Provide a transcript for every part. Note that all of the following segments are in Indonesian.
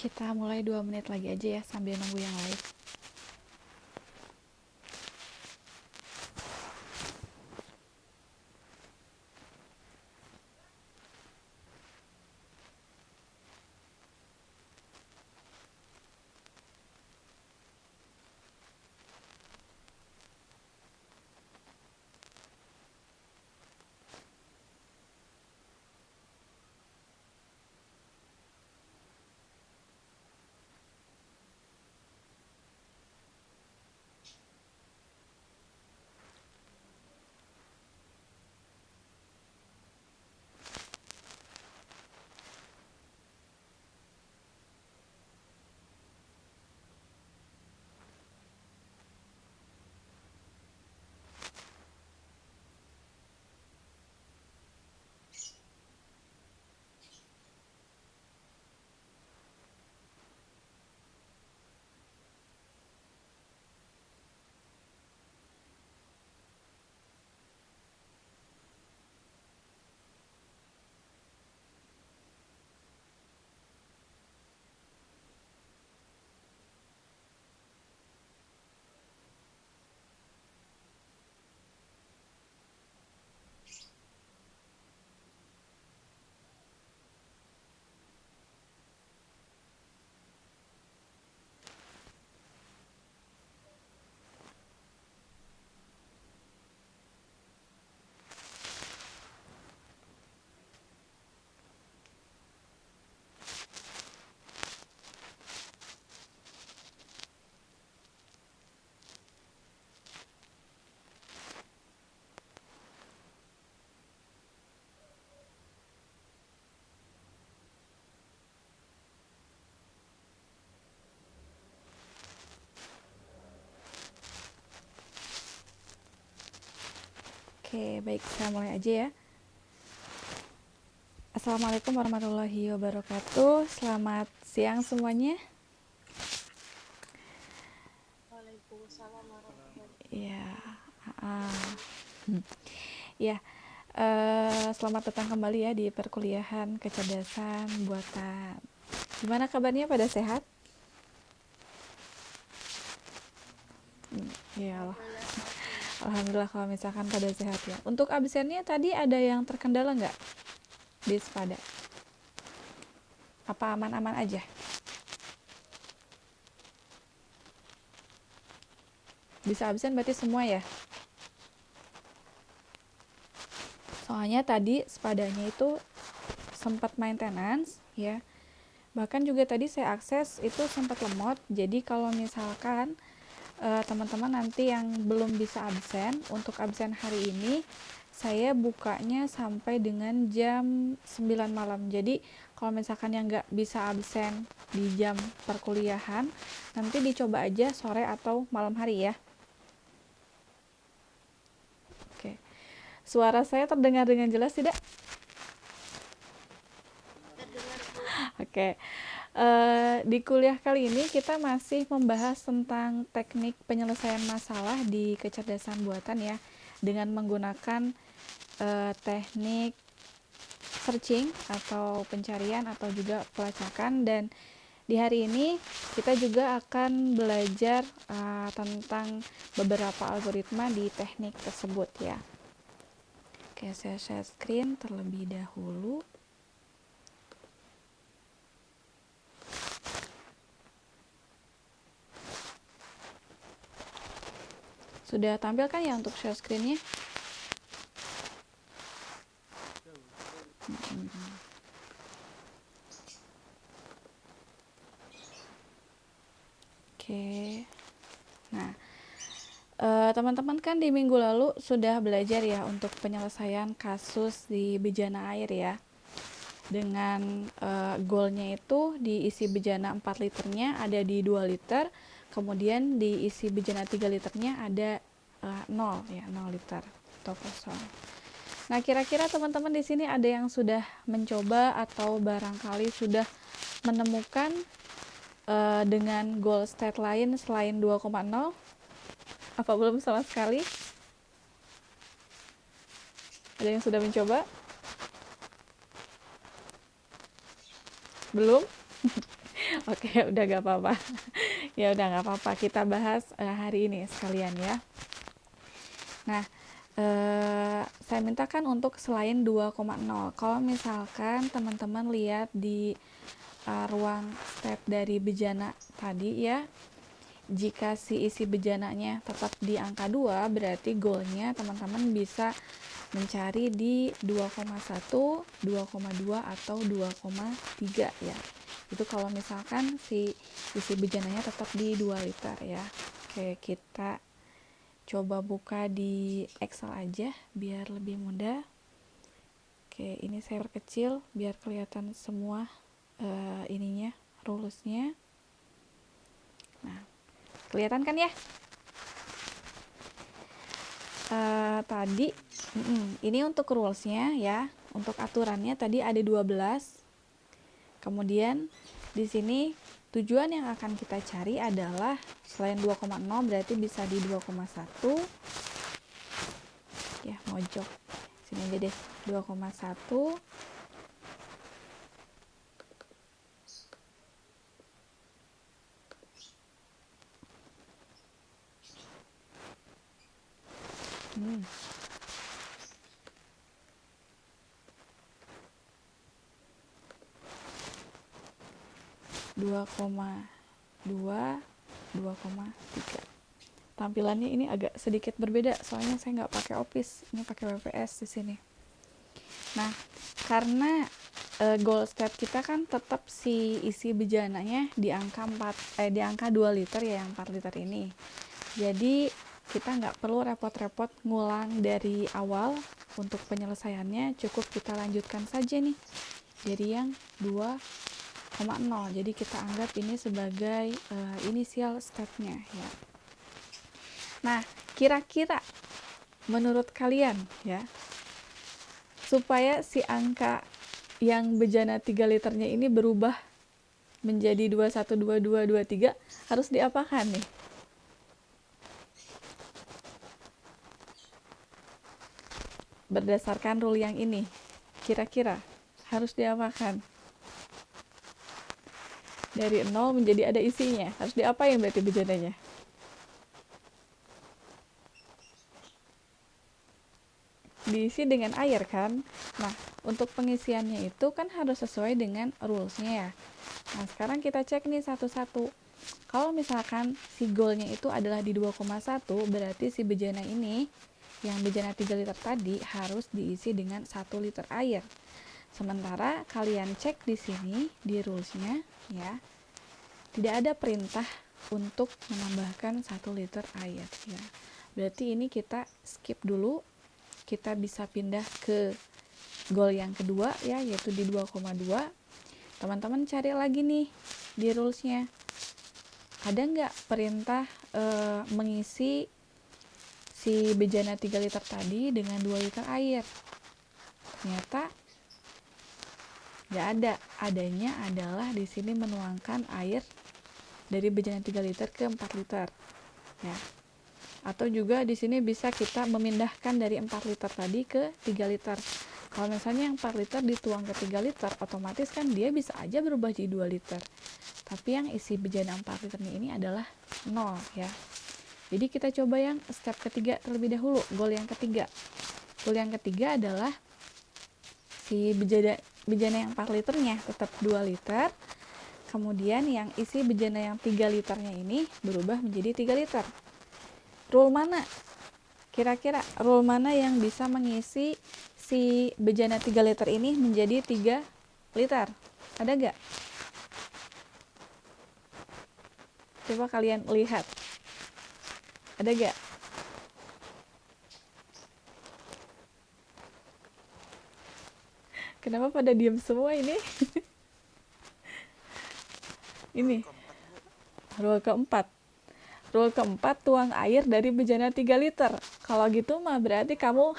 Kita mulai 2 menit lagi aja ya sambil nunggu yang lain. Oke, baik, saya mulai aja ya. Assalamualaikum warahmatullahi wabarakatuh. Selamat siang semuanya. Waalaikumsalam warahmatullahi Ya, wabarakatuh. ya. Selamat datang kembali ya di perkuliahan kecerdasan buatan. Gimana kabarnya, pada sehat? Ya Allah. Alhamdulillah sehat nih. Alhamdulillah kalau misalkan pada sehat ya. Untuk absennya tadi ada yang terkendala nggak di Sepada? Apa aman-aman aja? Bisa absen berarti semua ya? Soalnya tadi Sepadanya itu sempat maintenance ya. Bahkan juga tadi saya akses itu sempat lemot. Jadi kalau misalkan teman-teman nanti yang belum bisa absen, untuk absen hari ini saya bukanya sampai dengan jam 9 malam. Jadi kalau misalkan yang nggak bisa absen di jam perkuliahan, nanti dicoba aja sore atau malam hari ya. Oke. Suara saya terdengar dengan jelas tidak? Terdengar Bu. Oke. Di kuliah kali ini kita masih membahas tentang teknik penyelesaian masalah di kecerdasan buatan ya, dengan menggunakan teknik searching atau pencarian atau juga pelacakan. Dan di hari ini kita juga akan belajar tentang beberapa algoritma di teknik tersebut ya. Oke, saya share screen terlebih dahulu. Sudah tampil kan ya untuk share screen-nya? Oke. Nah, teman-teman kan di minggu lalu sudah belajar ya untuk penyelesaian kasus di bejana air ya. Dengan goalnya itu diisi bejana 4 liternya ada di 2 liter, kemudian diisi bejana 3 liternya ada 0 ya, 0 liter atau kosong. Nah, kira-kira teman-teman di sini ada yang sudah mencoba atau barangkali sudah menemukan dengan goal state lain selain 2,0? Apa belum sama sekali? Ada yang sudah mencoba? Belum? Oke, udah gak apa-apa. Ya udah gak apa-apa. Kita bahas hari ini sekalian ya. Nah, saya mintakan untuk selain 2,0. Kalau misalkan teman-teman lihat di ruang step dari bejana tadi ya, jika si isi bejananya tetap di angka 2, berarti goalnya teman-teman bisa mencari di 2,1, 2,2 atau 2,3 ya. Itu kalau misalkan si isi bejananya tetap di 2 liter ya. Oke, kita coba buka di Excel aja biar lebih mudah. Oke, ini saya perkecil biar kelihatan semua ininya, rulesnya. Nah, kelihatan kan ya? Tadi ini untuk rulesnya ya, untuk aturannya tadi ada 12. Kemudian di sini tujuan yang akan kita cari adalah selain 2,0 berarti bisa di 2,1 ya, mojok sini aja deh, 2,1 2,2, 2,3. Tampilannya ini agak sedikit berbeda soalnya saya nggak pakai Office, ini pakai WPS di sini. Nah, karena goal step kita kan tetap si isi bejananya di angka 2 liter ya, yang 4 liter ini. Jadi kita nggak perlu repot-repot ngulang dari awal untuk penyelesaiannya, cukup kita lanjutkan saja nih dari yang 2,0. Jadi kita anggap ini sebagai inisial stepnya ya. Nah, kira-kira menurut kalian ya, supaya si angka yang bejana 3 liternya ini berubah menjadi 21, 22, 23 harus diapakan nih? Berdasarkan rule yang ini, kira-kira harus diapakan? Dari 0 menjadi ada isinya, harus diapain berarti bejananya? Diisi dengan air kan. Nah, untuk pengisiannya itu kan harus sesuai dengan rulesnya ya. Nah, sekarang kita cek nih satu-satu. Kalau misalkan si goalnya itu adalah di 2,1, berarti si bejana ini yang bejana 3 liter tadi harus diisi dengan 1 liter air. Sementara kalian cek di sini di rulesnya ya, tidak ada perintah untuk menambahkan 1 liter air ya. Berarti ini kita skip dulu. Kita bisa pindah ke goal yang kedua ya, yaitu di 2,2. Teman-teman cari lagi nih di rulesnya, ada nggak perintah mengisi si bejana 3 liter tadi dengan 2 liter air? Ternyata nggak ada. Adanya adalah di sini menuangkan air dari bejana 3 liter ke 4 liter ya. Atau juga di sini bisa kita memindahkan dari 4 liter tadi ke 3 liter. Kalau misalnya yang 4 liter dituang ke 3 liter, otomatis kan dia bisa aja berubah jadi 2 liter. Tapi yang isi bejana 4 liternya ini adalah 0 ya. Jadi kita coba yang step ketiga terlebih dahulu, goal yang ketiga. Goal yang ketiga adalah si bejana yang 4 liternya tetap 2 liter. Kemudian yang isi bejana yang 3 liternya ini berubah menjadi 3 liter. Rule mana? Kira-kira rule mana yang bisa mengisi si bejana 3 liter ini menjadi 3 liter? Ada gak? Coba kalian lihat. Ada gak? Kenapa pada diem semua ini? Ini rule keempat. Rule keempat, tuang air dari bejana 3 liter. Kalau gitu mah berarti kamu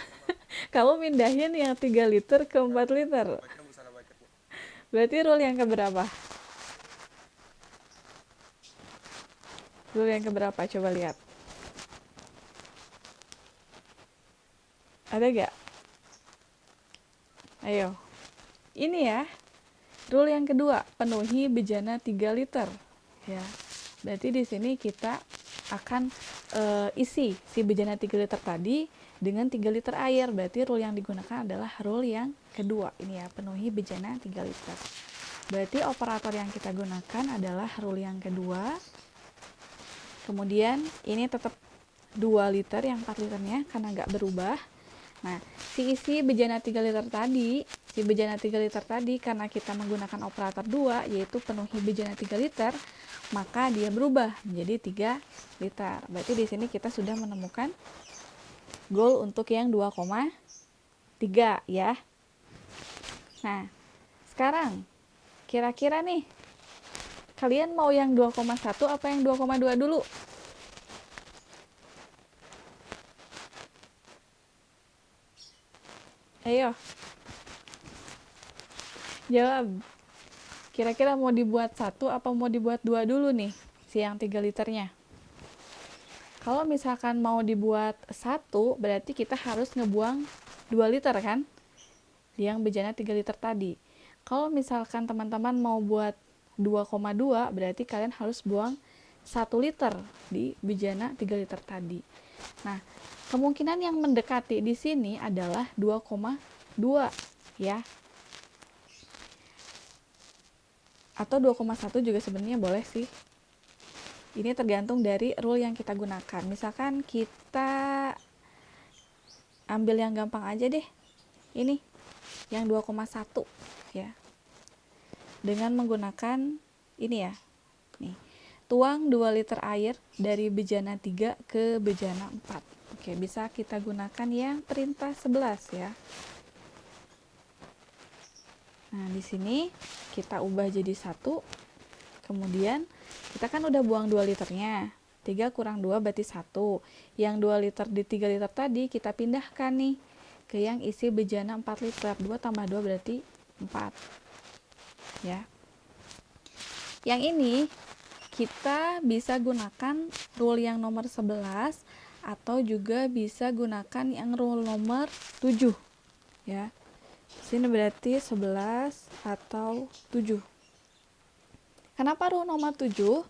mindahin yang 3 liter ke 4 liter. Berarti rule yang keberapa? Rule yang keberapa? Coba lihat. Ada gak? Ayo. Ini ya. Rule yang kedua, penuhi bejana 3 liter. Ya. Berarti di sini kita akan isi si bejana 3 liter tadi dengan 3 liter air. Berarti rule yang digunakan adalah rule yang kedua. Ini ya, penuhi bejana 3 liter. Berarti operator yang kita gunakan adalah rule yang kedua. Kemudian ini tetap 2 liter yang 4 liternya karena nggak berubah. Nah, si isi bejana 3 liter tadi, karena kita menggunakan operator 2, yaitu penuhi bejana 3 liter, maka dia berubah menjadi 3 liter. Berarti di sini kita sudah menemukan goal untuk yang 2,3 ya. Nah, sekarang kira-kira nih, kalian mau yang 2,1 apa yang 2,2 dulu? Ayo, jawab. Kira-kira mau dibuat 1 apa mau dibuat 2 dulu nih, si yang 3 liternya? Kalau misalkan mau dibuat 1, berarti kita harus ngebuang 2 liter kan? Yang bejana 3 liter tadi. Kalau misalkan teman-teman mau buat 2,2, berarti kalian harus buang 1 liter di bejana 3 liter tadi. Nah, kemungkinan yang mendekati di sini adalah 2,2 ya. Atau 2,1 juga sebenarnya boleh sih. Ini tergantung dari rule yang kita gunakan. Misalkan kita ambil yang gampang aja deh. Ini yang 2,1 ya. Dengan menggunakan ini ya. Nih. Tuang 2 liter air dari bejana 3 ke bejana 4. Oke, bisa kita gunakan yang perintah 11 ya. Nah, di sini kita ubah jadi 1. Kemudian kita kan udah buang 2 liternya. 3 kurang 2 berarti 1. Yang 2 liter di 3 liter tadi kita pindahkan nih ke yang isi bejana 4 liter. 2 tambah 2 berarti 4. Ya. Yang ini kita bisa gunakan rule yang nomor 11 atau juga bisa gunakan yang rule nomor 7 ya. Sini berarti 11 atau 7. Kenapa rule nomor 7?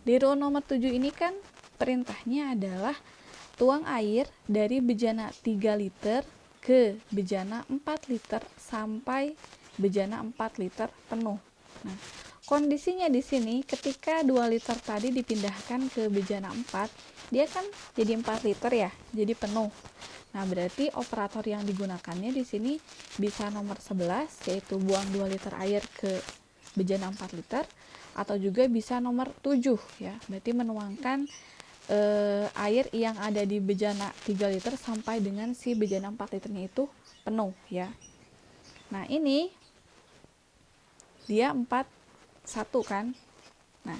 Di rule nomor 7 ini kan perintahnya adalah tuang air dari bejana 3 liter ke bejana 4 liter sampai bejana 4 liter penuh. Nah, kondisinya di sini ketika 2 liter tadi dipindahkan ke bejana 4, dia kan jadi 4 liter ya, jadi penuh. Nah, berarti operator yang digunakannya di sini bisa nomor 11, yaitu buang 2 liter air ke bejana 4 liter, atau juga bisa nomor 7 ya, berarti menuangkan air yang ada di bejana 3 liter sampai dengan si bejana 4 liternya itu penuh ya. Nah, ini dia 4,1 kan. Nah,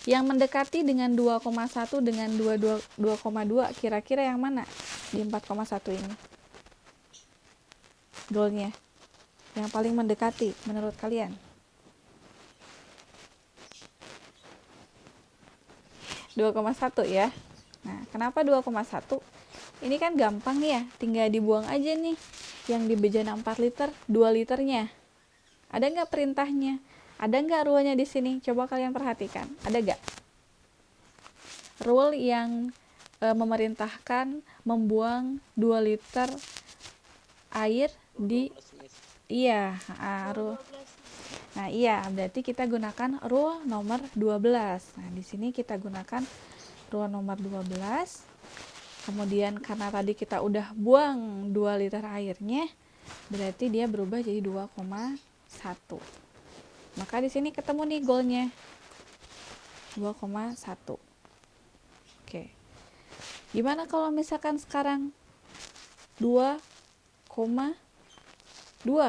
yang mendekati dengan 2,1 dengan 2,2 kira-kira yang mana di 4,1 ini? Goalnya yang paling mendekati menurut kalian? 2,1 ya. Nah, kenapa 2,1? Ini kan gampang nih ya, tinggal dibuang aja nih yang di bejana 4 liter, 2 liternya. Ada nggak perintahnya? Ada nggak rule-nya di sini? Coba kalian perhatikan. Ada nggak? Rule yang memerintahkan membuang 2 liter air di rule. Nah, iya, berarti kita gunakan rule nomor 12. Nah, di sini kita gunakan rule nomor 12. Kemudian karena tadi kita udah buang 2 liter airnya, berarti dia berubah jadi 2,1. Maka di sini ketemu nih goalnya. 2,1. Oke. Gimana kalau misalkan sekarang 2,2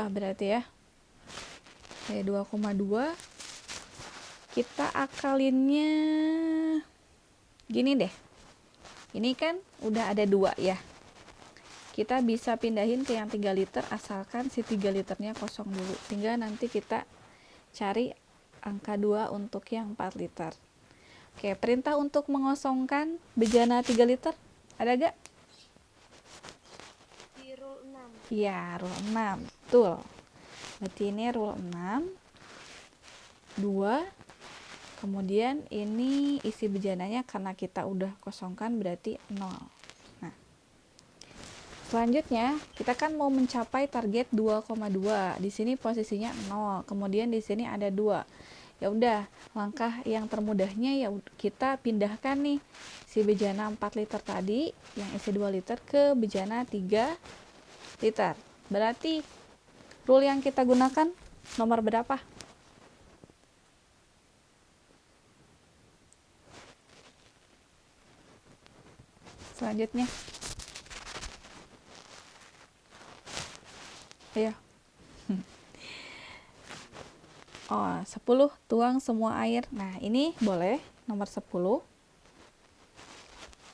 berarti ya. Oke, 2,2 kita akalinnya gini deh. Ini kan udah ada 2 ya. Kita bisa pindahin ke yang 3 liter asalkan si 3 liternya kosong dulu. Tinggal nanti kita cari angka 2 untuk yang 4 liter. Oke, perintah untuk mengosongkan bejana 3 liter ada gak? Di rule 6. Iya, rule 6. Betul. Berarti ini rule 6. 2, kemudian ini isi bejananya karena kita udah kosongkan berarti 0. Nah, selanjutnya kita kan mau mencapai target 2,2. Di sini posisinya 0, kemudian di sini ada 2. Ya udah, langkah yang termudahnya ya kita pindahkan nih si bejana 4 liter tadi yang isi 2 liter ke bejana 3 liter. Berarti rule yang kita gunakan nomor berapa? Selanjutnya, ayo. Oh, 10 tuang semua air. Nah, ini boleh nomor 10.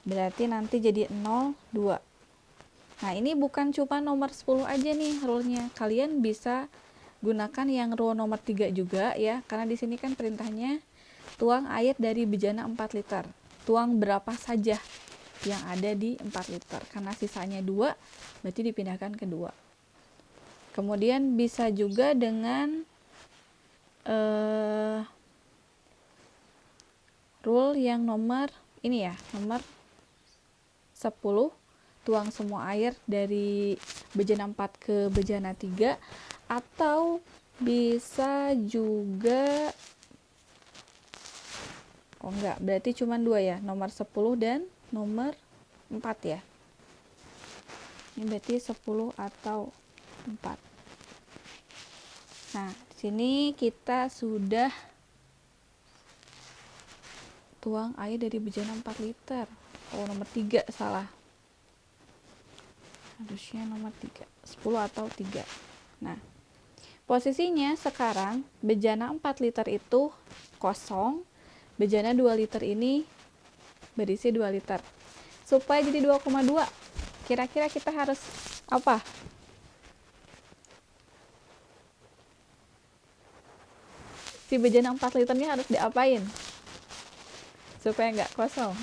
Berarti nanti jadi 0, 2. Nah, ini bukan cuma nomor 10 aja nih rule-nya. Kalian bisa gunakan yang rule nomor 3 juga ya, karena di sini kan perintahnya tuang air dari bejana 4 liter. Tuang berapa saja yang ada di 4 liter. Karena sisanya 2, berarti dipindahkan ke 2. Kemudian bisa juga dengan rule yang nomor ini ya, nomor 10, tuang semua air dari bejana 4 ke bejana 3, atau bisa juga enggak, berarti cuma 2 ya, nomor 10 dan nomor 4 ya. Ini berarti 10 atau 4. Nah, di sini kita sudah tuang air dari bejana 4 liter. Oh, nomor 3 salah. Harusnya nomor 3. 10 atau 3. Nah, posisinya sekarang bejana 4 liter itu kosong. Bejana 2 liter ini berisi 2 liter. Supaya jadi 2,2, kira-kira kita harus apa? Si bejana 4 liternya harus diapain supaya nggak kosong?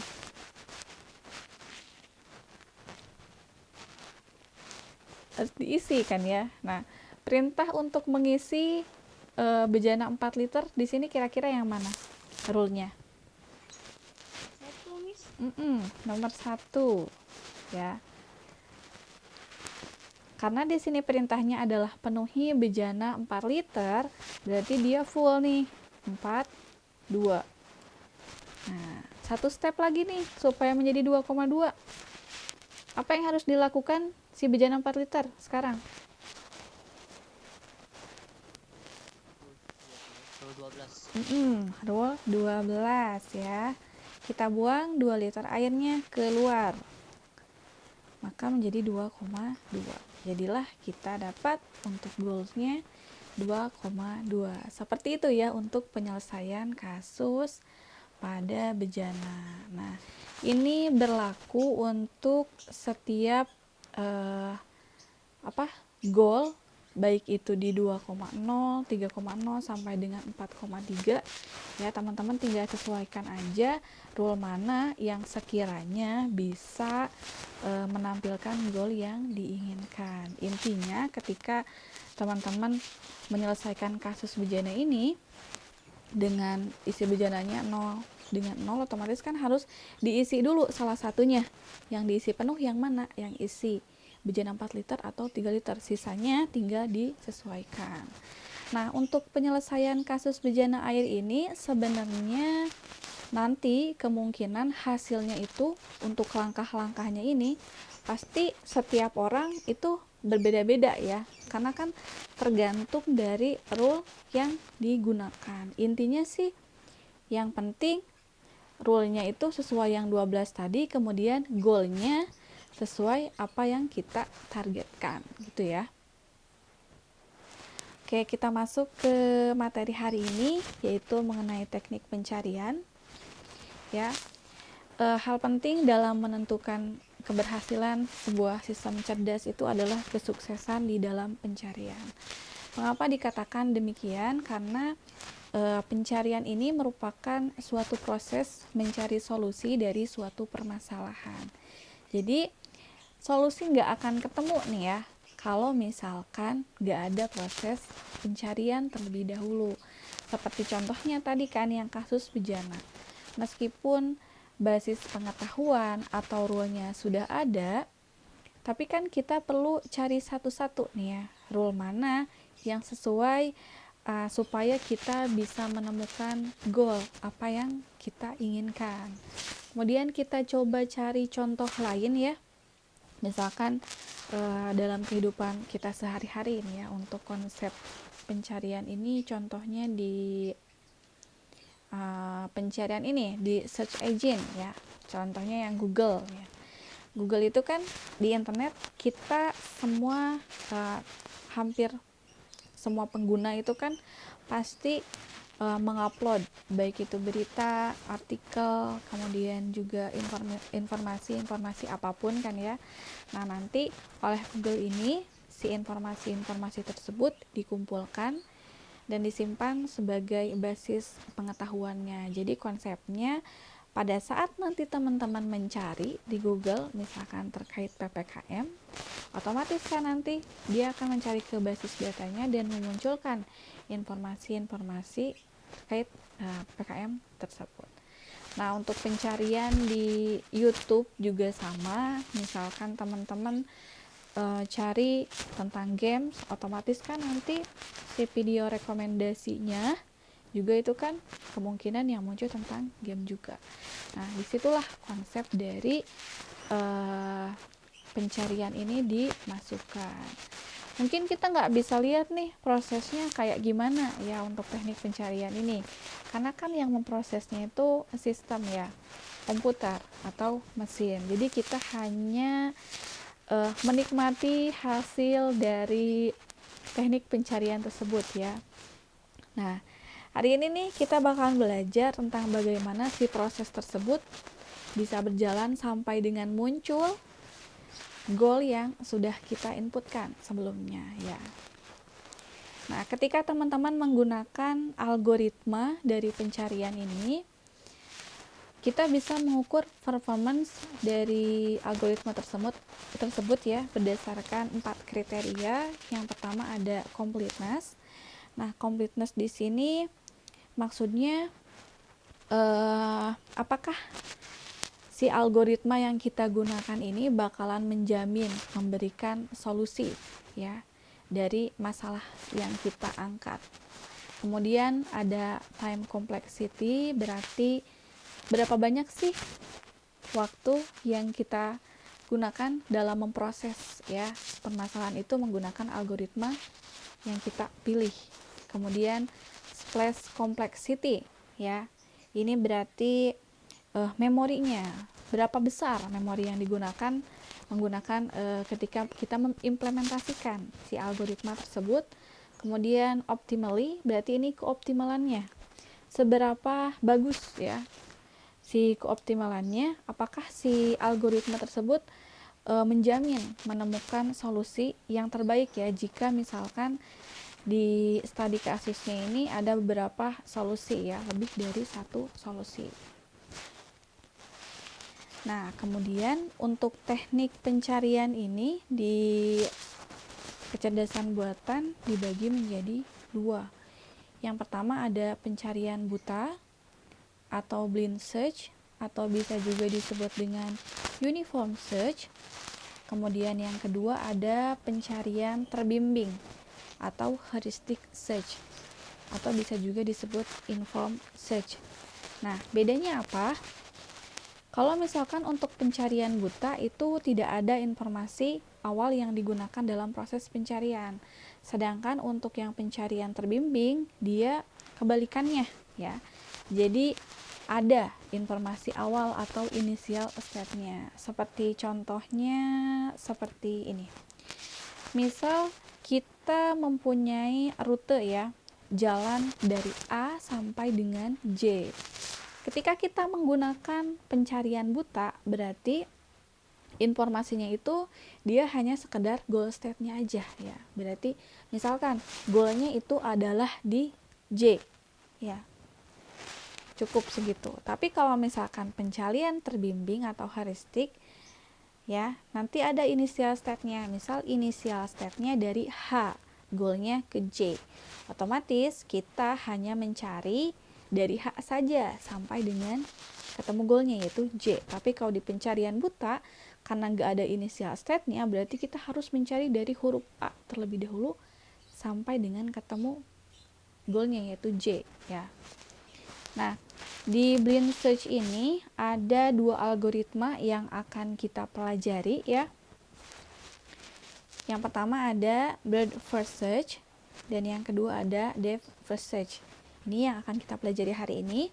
Harus diisi kan ya. Nah, perintah untuk mengisi bejana 4 liter di sini kira-kira yang mana rule-nya? 1, Miss. Nomor 1 ya. Karena di sini perintahnya adalah penuhi bejana 4 liter, berarti dia full nih, 4, 2. Nah, satu step lagi nih supaya menjadi 2,2. Apa yang harus dilakukan si bejana 4 liter sekarang? Rule 12 ya. Kita buang 2 liter airnya keluar. Maka menjadi 2,2. Jadilah kita dapat untuk goalsnya 2,2. Seperti itu ya untuk penyelesaian kasus pada bejana. Nah, ini berlaku untuk setiap goal, baik itu di 2,0, 3,0 sampai dengan 4,3 ya. Teman-teman tinggal sesuaikan aja rule mana yang sekiranya bisa menampilkan goal yang diinginkan. Intinya ketika teman-teman menyelesaikan kasus bejana ini dengan isi bejananya 0, dengan 0 otomatis kan harus diisi dulu salah satunya. Yang diisi penuh yang mana? Yang isi bejana 4 liter atau 3 liter. Sisanya tinggal disesuaikan. Nah, untuk penyelesaian kasus bejana air ini sebenarnya nanti kemungkinan hasilnya itu untuk langkah-langkahnya ini pasti setiap orang itu berbeda-beda ya, karena kan tergantung dari rule yang digunakan. Intinya sih yang penting rule-nya itu sesuai yang 12 tadi, kemudian goal-nya sesuai apa yang kita targetkan gitu ya. Oke, kita masuk ke materi hari ini, yaitu mengenai teknik pencarian ya. Hal penting dalam menentukan keberhasilan sebuah sistem cerdas itu adalah kesuksesan di dalam pencarian. Mengapa dikatakan demikian? Karena pencarian ini merupakan suatu proses mencari solusi dari suatu permasalahan. Jadi solusi nggak akan ketemu nih ya, kalau misalkan nggak ada proses pencarian terlebih dahulu. Seperti contohnya tadi kan yang kasus bejana. Meskipun basis pengetahuan atau rule-nya sudah ada, tapi kan kita perlu cari satu-satu nih ya, rule mana yang sesuai supaya kita bisa menemukan goal apa yang kita inginkan. Kemudian kita coba cari contoh lain ya, misalkan dalam kehidupan kita sehari-hari ini ya, untuk konsep pencarian ini contohnya di pencarian ini di search engine ya, contohnya yang Google ya. Google itu kan di internet kita semua hampir semua pengguna itu kan pasti mengupload baik itu berita, artikel, kemudian juga informasi apapun kan ya. Nah, nanti oleh Google ini si informasi-informasi tersebut dikumpulkan dan disimpan sebagai basis pengetahuannya. Jadi konsepnya pada saat nanti teman-teman mencari di Google misalkan terkait PPKM, otomatis kan nanti dia akan mencari ke basis datanya dan memunculkan informasi-informasi terkait PPKM tersebut. Nah, untuk pencarian di YouTube juga sama, misalkan teman-teman cari tentang games, otomatis kan nanti si video rekomendasinya juga itu kan kemungkinan yang muncul tentang game juga. Nah, disitulah konsep dari pencarian ini dimasukkan. Mungkin kita nggak bisa lihat nih prosesnya kayak gimana ya untuk teknik pencarian ini, karena kan yang memprosesnya itu sistem ya, komputer atau mesin. Jadi kita hanya menikmati hasil dari teknik pencarian tersebut ya. Nah, hari ini nih kita bakalan belajar tentang bagaimana si proses tersebut bisa berjalan sampai dengan muncul goal yang sudah kita inputkan sebelumnya ya. Nah, ketika teman-teman menggunakan algoritma dari pencarian ini, kita bisa mengukur performance dari algoritma tersebut ya berdasarkan 4 kriteria. Yang pertama ada completeness. Nah, completeness di sini maksudnya apakah si algoritma yang kita gunakan ini bakalan menjamin memberikan solusi ya dari masalah yang kita angkat. Kemudian ada time complexity, berarti berapa banyak sih waktu yang kita gunakan dalam memproses ya permasalahan itu menggunakan algoritma yang kita pilih. Kemudian splash complexity ya, ini berarti memorinya, berapa besar memori yang digunakan menggunakan ketika kita mengimplementasikan si algoritma tersebut. Kemudian optimally, berarti ini keoptimalannya, seberapa bagus ya si keoptimalannya, apakah si algoritma tersebut menjamin menemukan solusi yang terbaik ya, jika misalkan di studi kasusnya ini ada beberapa solusi ya, lebih dari satu solusi. Nah, kemudian untuk teknik pencarian ini di kecerdasan buatan dibagi menjadi 2. Yang pertama ada pencarian buta atau blind search, atau bisa juga disebut dengan uniform search. Kemudian yang kedua ada pencarian terbimbing atau heuristic search, atau bisa juga disebut informed search. Nah, bedanya apa? Kalau misalkan untuk pencarian buta itu tidak ada informasi awal yang digunakan dalam proses pencarian. Sedangkan untuk yang pencarian terbimbing, dia kebalikannya ya. Jadi ada informasi awal atau initial step-nya. Seperti contohnya seperti ini. Misal kita mempunyai rute ya, jalan dari A sampai dengan J. Ketika kita menggunakan pencarian buta, berarti informasinya itu dia hanya sekedar goal state-nya aja ya. Berarti misalkan goalnya itu adalah di J ya, cukup segitu. Tapi kalau misalkan pencarian terbimbing atau heuristik ya, nanti ada initial state-nya. Misal initial state-nya dari H, goalnya ke J. Otomatis kita hanya mencari dari H saja sampai dengan ketemu goalnya yaitu J. Tapi kalau di pencarian buta, karena nggak ada initial state-nya, berarti kita harus mencari dari huruf A terlebih dahulu sampai dengan ketemu goalnya yaitu J, ya. Nah, di blind search ini ada dua algoritma yang akan kita pelajari, ya. Yang pertama ada breadth first search dan yang kedua ada depth first search. Ini yang akan kita pelajari hari ini.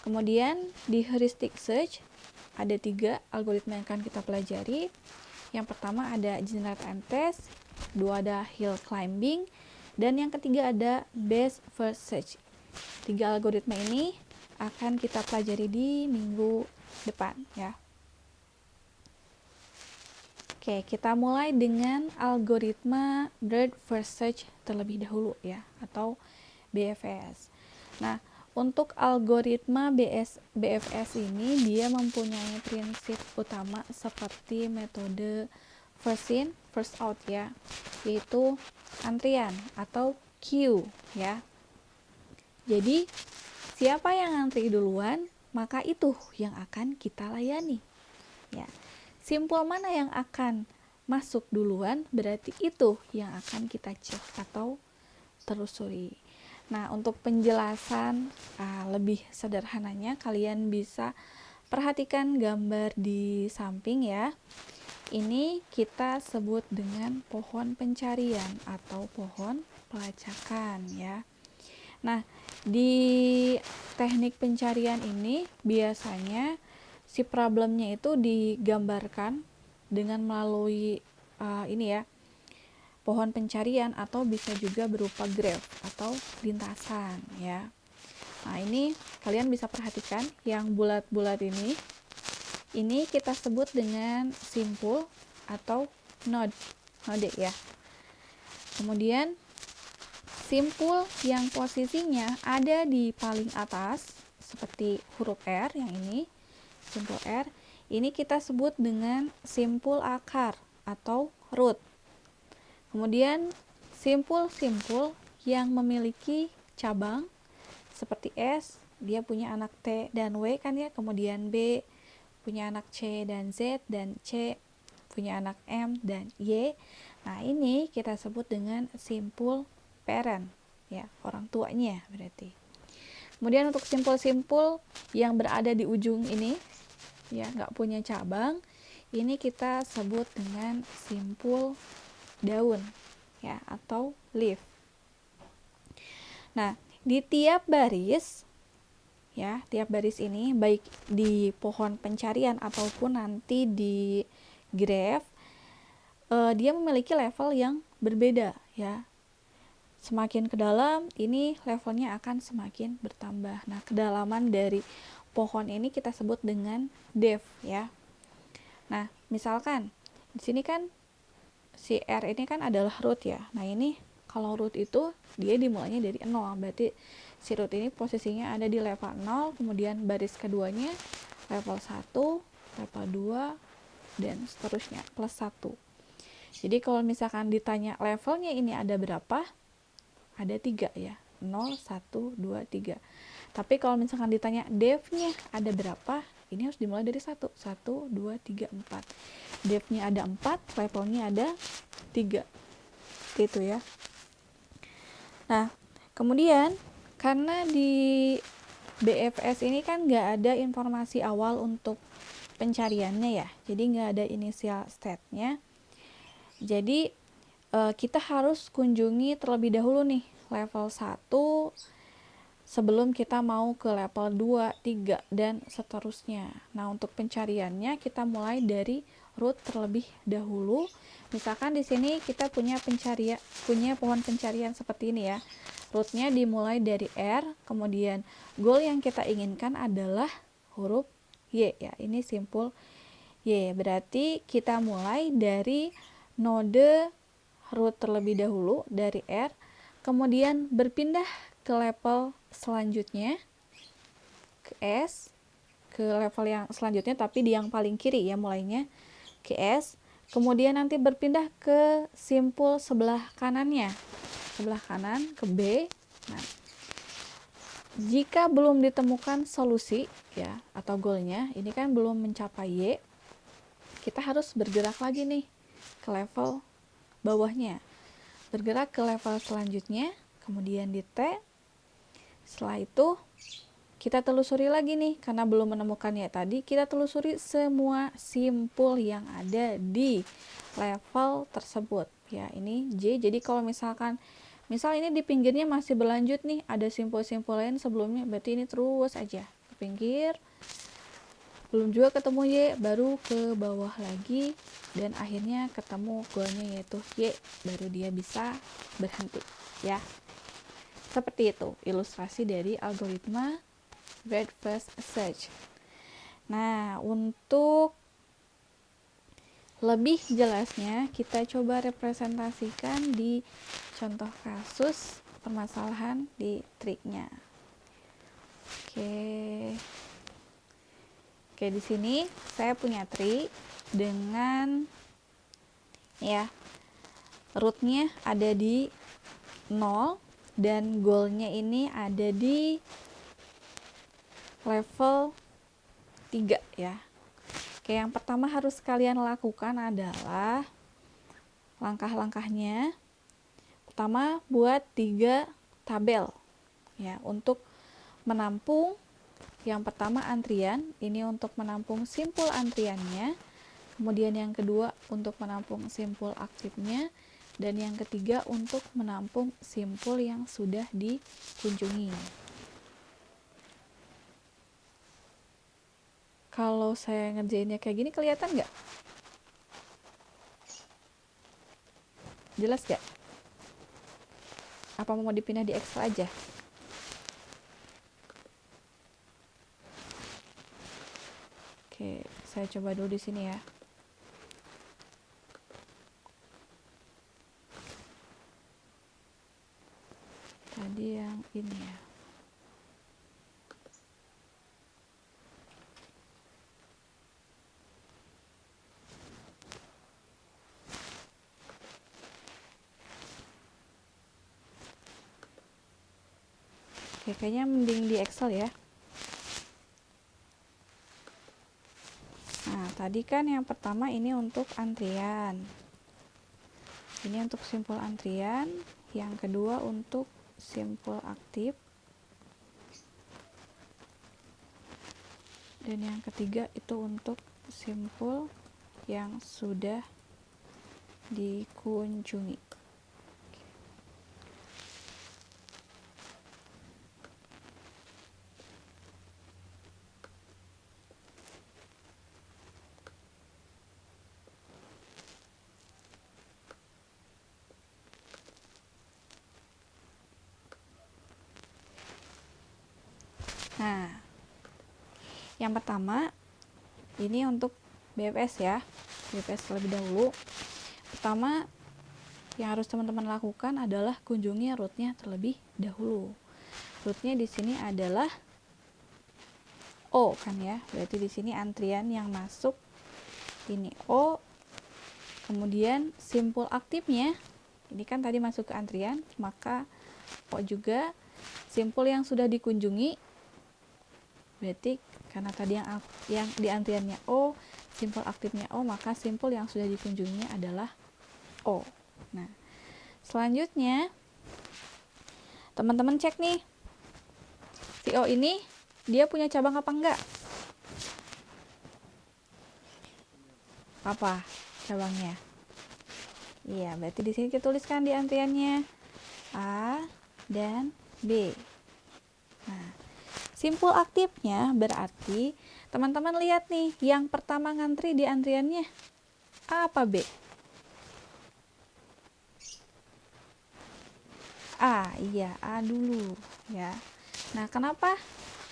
Kemudian di heuristic search ada 3 algoritma yang akan kita pelajari. Yang pertama ada generate and test, kedua ada hill climbing, dan yang ketiga ada best first search. 3 algoritma ini akan kita pelajari di minggu depan, ya. Oke, kita mulai dengan algoritma breadth first search terlebih dahulu, ya, atau BFS. Nah, untuk algoritma BFS ini dia mempunyai prinsip utama seperti metode first in, first out, ya, yaitu antrian atau queue, ya. Jadi, siapa yang antri duluan, maka itu yang akan kita layani, ya. Simpul mana yang akan masuk duluan, berarti itu yang akan kita cek atau telusuri. Nah, untuk penjelasan lebih sederhananya, kalian bisa perhatikan gambar di samping, ya. Ini kita sebut dengan pohon pencarian atau pohon pelacakan, ya. Nah, di teknik pencarian ini biasanya si problemnya itu digambarkan dengan melalui ini, ya, pohon pencarian atau bisa juga berupa graph atau lintasan, ya. Nah, ini kalian bisa perhatikan yang bulat-bulat ini kita sebut dengan simpul atau node, ya. Kemudian simpul yang posisinya ada di paling atas seperti huruf R yang ini, simpul R, ini kita sebut dengan simpul akar atau root. Kemudian simpul-simpul yang memiliki cabang seperti S, dia punya anak T dan W, kan, ya. Kemudian B punya anak C dan Z, dan C punya anak M dan Y. Nah, ini kita sebut dengan simpul parent, ya, orang tuanya berarti. Kemudian untuk simpul-simpul yang berada di ujung ini, ya, nggak punya cabang, ini kita sebut dengan simpul daun, ya, atau leaf. Nah, di tiap baris, ya, tiap baris ini baik di pohon pencarian ataupun nanti di graph, dia memiliki level yang berbeda, ya. Semakin ke dalam, ini levelnya akan semakin bertambah. Nah, kedalaman dari pohon ini kita sebut dengan depth, ya. Nah, misalkan di sini kan si R ini kan adalah root, ya. Nah, ini kalau root itu dia dimulainya dari 0, berarti si root ini posisinya ada di level 0, kemudian baris keduanya level 1, level 2, dan seterusnya plus 1. Jadi kalau misalkan ditanya levelnya ini ada berapa, ada 3, ya, 0, 1, 2, 3. Tapi kalau misalkan ditanya depth-nya ada berapa, ini harus dimulai dari 1, 1, 2, 3, 4. Depth-nya ada 4, levelnya ada 3, gitu, ya. Nah, kemudian karena di BFS ini kan nggak ada informasi awal untuk pencariannya, ya, jadi nggak ada initial state-nya. Jadi kita harus kunjungi terlebih dahulu nih level 1 sebelum kita mau ke level 2, 3, dan seterusnya. Nah, untuk pencariannya kita mulai dari root terlebih dahulu. Misalkan di sini kita punya pohon pencarian seperti ini, ya. Rootnya dimulai dari R, kemudian goal yang kita inginkan adalah huruf Y, ya. Ini simpul Y. Berarti kita mulai dari node root terlebih dahulu dari R, kemudian berpindah ke level selanjutnya ke S, ke level yang selanjutnya tapi di yang paling kiri, ya, mulainya. QS, kemudian nanti berpindah ke simpul sebelah kanannya, sebelah kanan ke B. Nah, jika belum ditemukan solusi ya atau goalnya, ini kan belum mencapai Y, kita harus bergerak lagi nih ke level bawahnya, bergerak ke level selanjutnya, kemudian di T. Setelah itu kita telusuri lagi nih, karena belum menemukannya tadi, kita telusuri semua simpul yang ada di level tersebut ya. Ini J, jadi kalau misal ini di pinggirnya masih berlanjut nih, ada simpul-simpul lain sebelumnya, berarti ini terus aja ke pinggir, belum juga ketemu Y, baru ke bawah lagi, dan akhirnya ketemu goalnya yaitu Y, baru dia bisa berhenti ya. Seperti itu ilustrasi dari algoritma breadth first search. Nah, untuk lebih jelasnya kita coba representasikan di contoh kasus permasalahan di triknya. Oke, di sini saya punya trik dengan ya rootnya ada di 0 dan goalnya ini ada di level 3 ya. Oke, yang pertama harus kalian lakukan adalah langkah-langkahnya. Pertama, buat 3 tabel ya untuk menampung yang pertama antrian, ini untuk menampung simpul antriannya. Kemudian yang kedua untuk menampung simpul aktifnya, dan yang ketiga untuk menampung simpul yang sudah dikunjungi. Kalau saya ngerjainnya kayak gini kelihatan nggak? Jelas nggak? Apa mau dipindah di Excel aja? Oke, saya coba dulu di sini ya. Tadi yang ini ya. Oke, kayaknya mending di Excel ya. Nah, tadi kan yang pertama ini untuk antrian. Ini untuk simpul antrian, yang kedua untuk simpul aktif, dan yang ketiga itu untuk simpul yang sudah dikunjungi. Nah, yang pertama ini untuk BPS ya, BPS terlebih dahulu. Pertama yang harus teman-teman lakukan adalah kunjungi rootnya terlebih dahulu. Rootnya di sini adalah O kan ya, berarti di sini antrian yang masuk ini O, kemudian simpul aktifnya ini kan tadi masuk ke antrian, maka O juga. Simpul yang sudah dikunjungi berarti karena tadi yang di antriannya O, simpul aktifnya O, maka simpul yang sudah dikunjunginya adalah O. Nah, selanjutnya teman-teman cek nih, si O ini dia punya cabang apa enggak? Apa cabangnya? Iya, berarti di sini kita tuliskan di antriannya A dan B. Nah, simpul aktifnya berarti teman-teman lihat nih, yang pertama ngantri di antriannya A apa B? A, iya A dulu ya. Nah, kenapa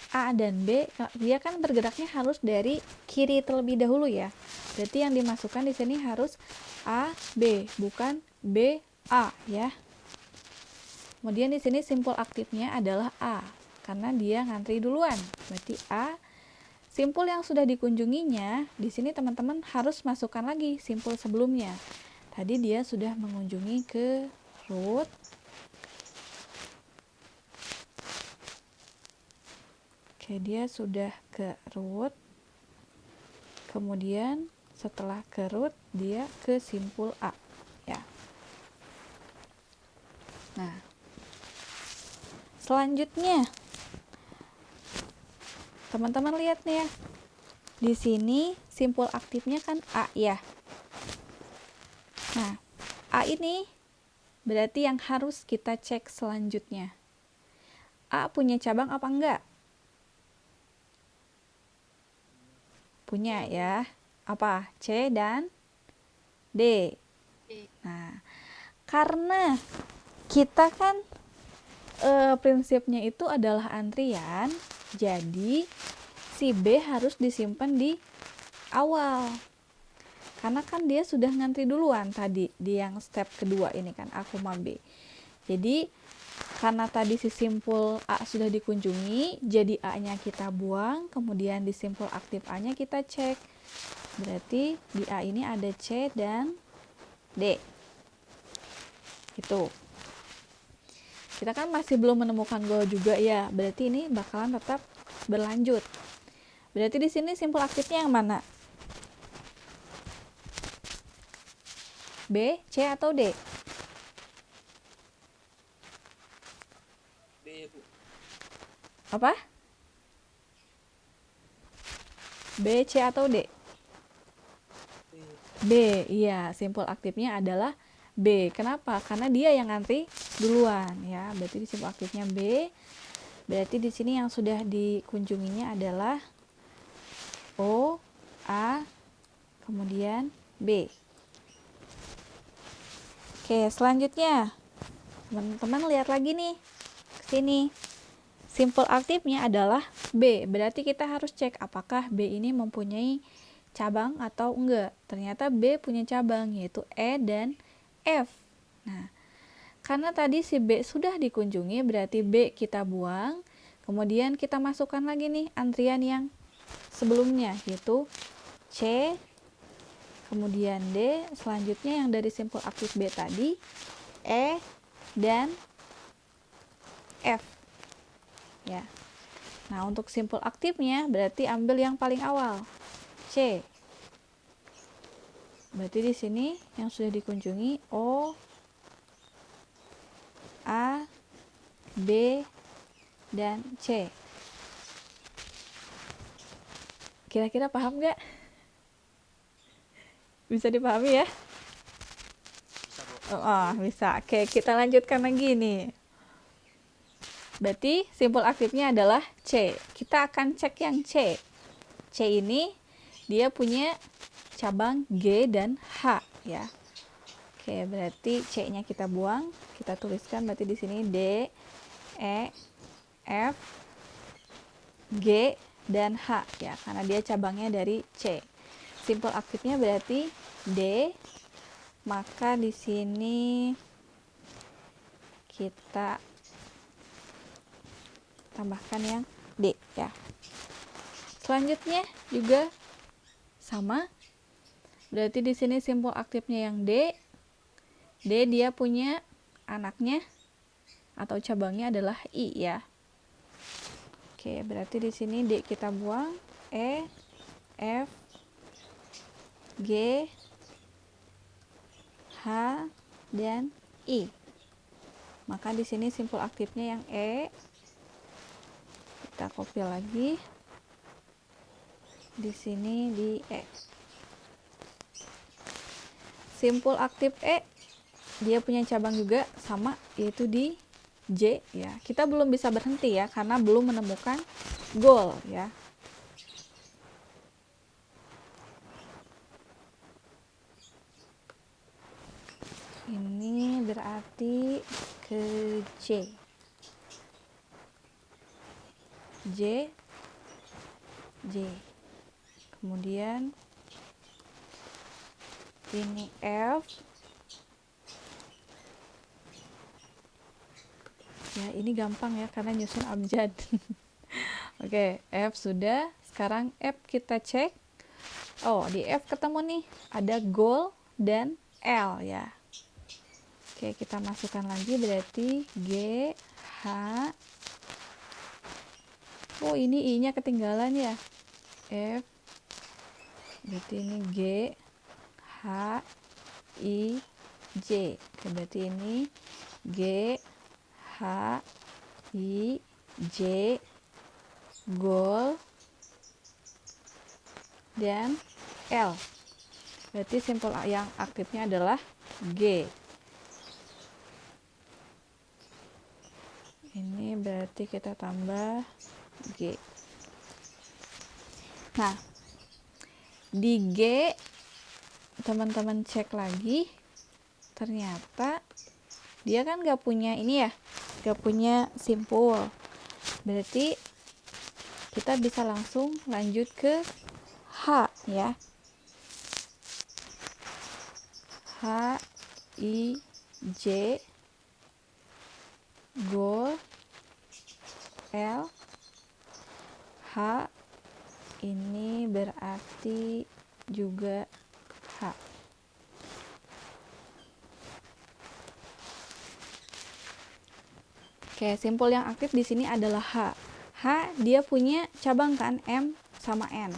A dan B? Dia kan bergeraknya harus dari kiri terlebih dahulu ya. Berarti yang dimasukkan di sini harus A, B, bukan B, A ya. Kemudian di sini simpul aktifnya adalah A karena dia ngantri duluan. Berarti A simpul yang sudah dikunjunginya, di sini teman-teman harus masukkan lagi simpul sebelumnya. Tadi dia sudah mengunjungi ke root. Oke, dia sudah ke root. Kemudian setelah ke root, dia ke simpul A, ya. Nah, selanjutnya teman-teman lihat nih ya. Di sini simpul aktifnya kan A ya. Nah, A ini berarti yang harus kita cek selanjutnya. A punya cabang apa enggak? Punya ya. Apa? C dan D. Nah, karena kita kan prinsipnya itu adalah antrian, jadi si B harus disimpan di awal. Karena kan dia sudah ngantri duluan tadi di yang step kedua ini kan A, B. Jadi karena tadi si simpul A sudah dikunjungi, jadi A-nya kita buang, kemudian di simpul aktif A-nya kita cek. Berarti di A ini ada C dan D. Itu. Kita kan masih belum menemukan goal juga ya, berarti ini bakalan tetap berlanjut. Berarti di sini simpul aktifnya yang mana? B, C atau D? B, Bu. Apa? B, C atau D? B. B, iya, simpul aktifnya adalah B. Kenapa? Karena dia yang ngantri duluan ya. Berarti di simpul aktifnya B. Berarti di sini yang sudah dikunjunginya adalah O, A, kemudian B. Oke, selanjutnya teman-teman lihat lagi nih ke sini. Simpul aktifnya adalah B. Berarti kita harus cek apakah B ini mempunyai cabang atau enggak. Ternyata B punya cabang, yaitu E dan F. Nah, karena tadi si B sudah dikunjungi, berarti B kita buang. Kemudian kita masukkan lagi nih antrian yang sebelumnya, yaitu C, kemudian D, selanjutnya yang dari simpul aktif B tadi, E dan F. Ya. Nah, untuk simpul aktifnya berarti ambil yang paling awal, C. Berarti di sini yang sudah dikunjungi O, A, B, dan C. Kira-kira paham nggak? Bisa dipahami ya? Bisa, Bu. Bisa. Oke, kita lanjutkan lagi nih. Berarti simpul aktifnya adalah C. Kita akan cek yang C. C ini dia punya cabang G dan H ya. Oke, berarti C-nya kita buang. Kita tuliskan berarti di sini D, E, F, G, dan H ya, karena dia cabangnya dari C. Simpul aktifnya berarti D. Maka di sini kita tambahkan yang D ya. Selanjutnya juga sama. Berarti di sini simpul aktifnya yang D. D dia punya anaknya atau cabangnya adalah I ya. Oke, berarti di sini D kita buang, E, F, G, H, dan I. Maka di sini simpul aktifnya yang E. Kita copy lagi. Di sini di E. Simpul aktif E dia punya cabang juga sama, yaitu di J ya. Kita belum bisa berhenti ya karena belum menemukan goal ya. Ini berarti ke J. J, J. Kemudian ini F. Ya, ini gampang ya karena nyusun abjad. Oke, F sudah. sekarang F kita cek. Oh, di F ketemu nih, ada goal dan L ya. Oke, kita masukkan lagi, berarti G, H. Oh, ini I-nya ketinggalan ya. F, berarti ini G, H, I, J. Oke, berarti ini G, H, I, J, goal, dan L. Berarti simpul yang aktifnya adalah G. Ini berarti kita tambah G. Nah, di G teman-teman cek lagi, ternyata dia kan gak punya ini ya, gak punya simpul. Berarti kita bisa langsung lanjut ke H ya. H, I, J, goal, L, H, ini berarti juga H. Oke, simpul yang aktif di sini adalah H. H dia punya cabang kan, M sama N.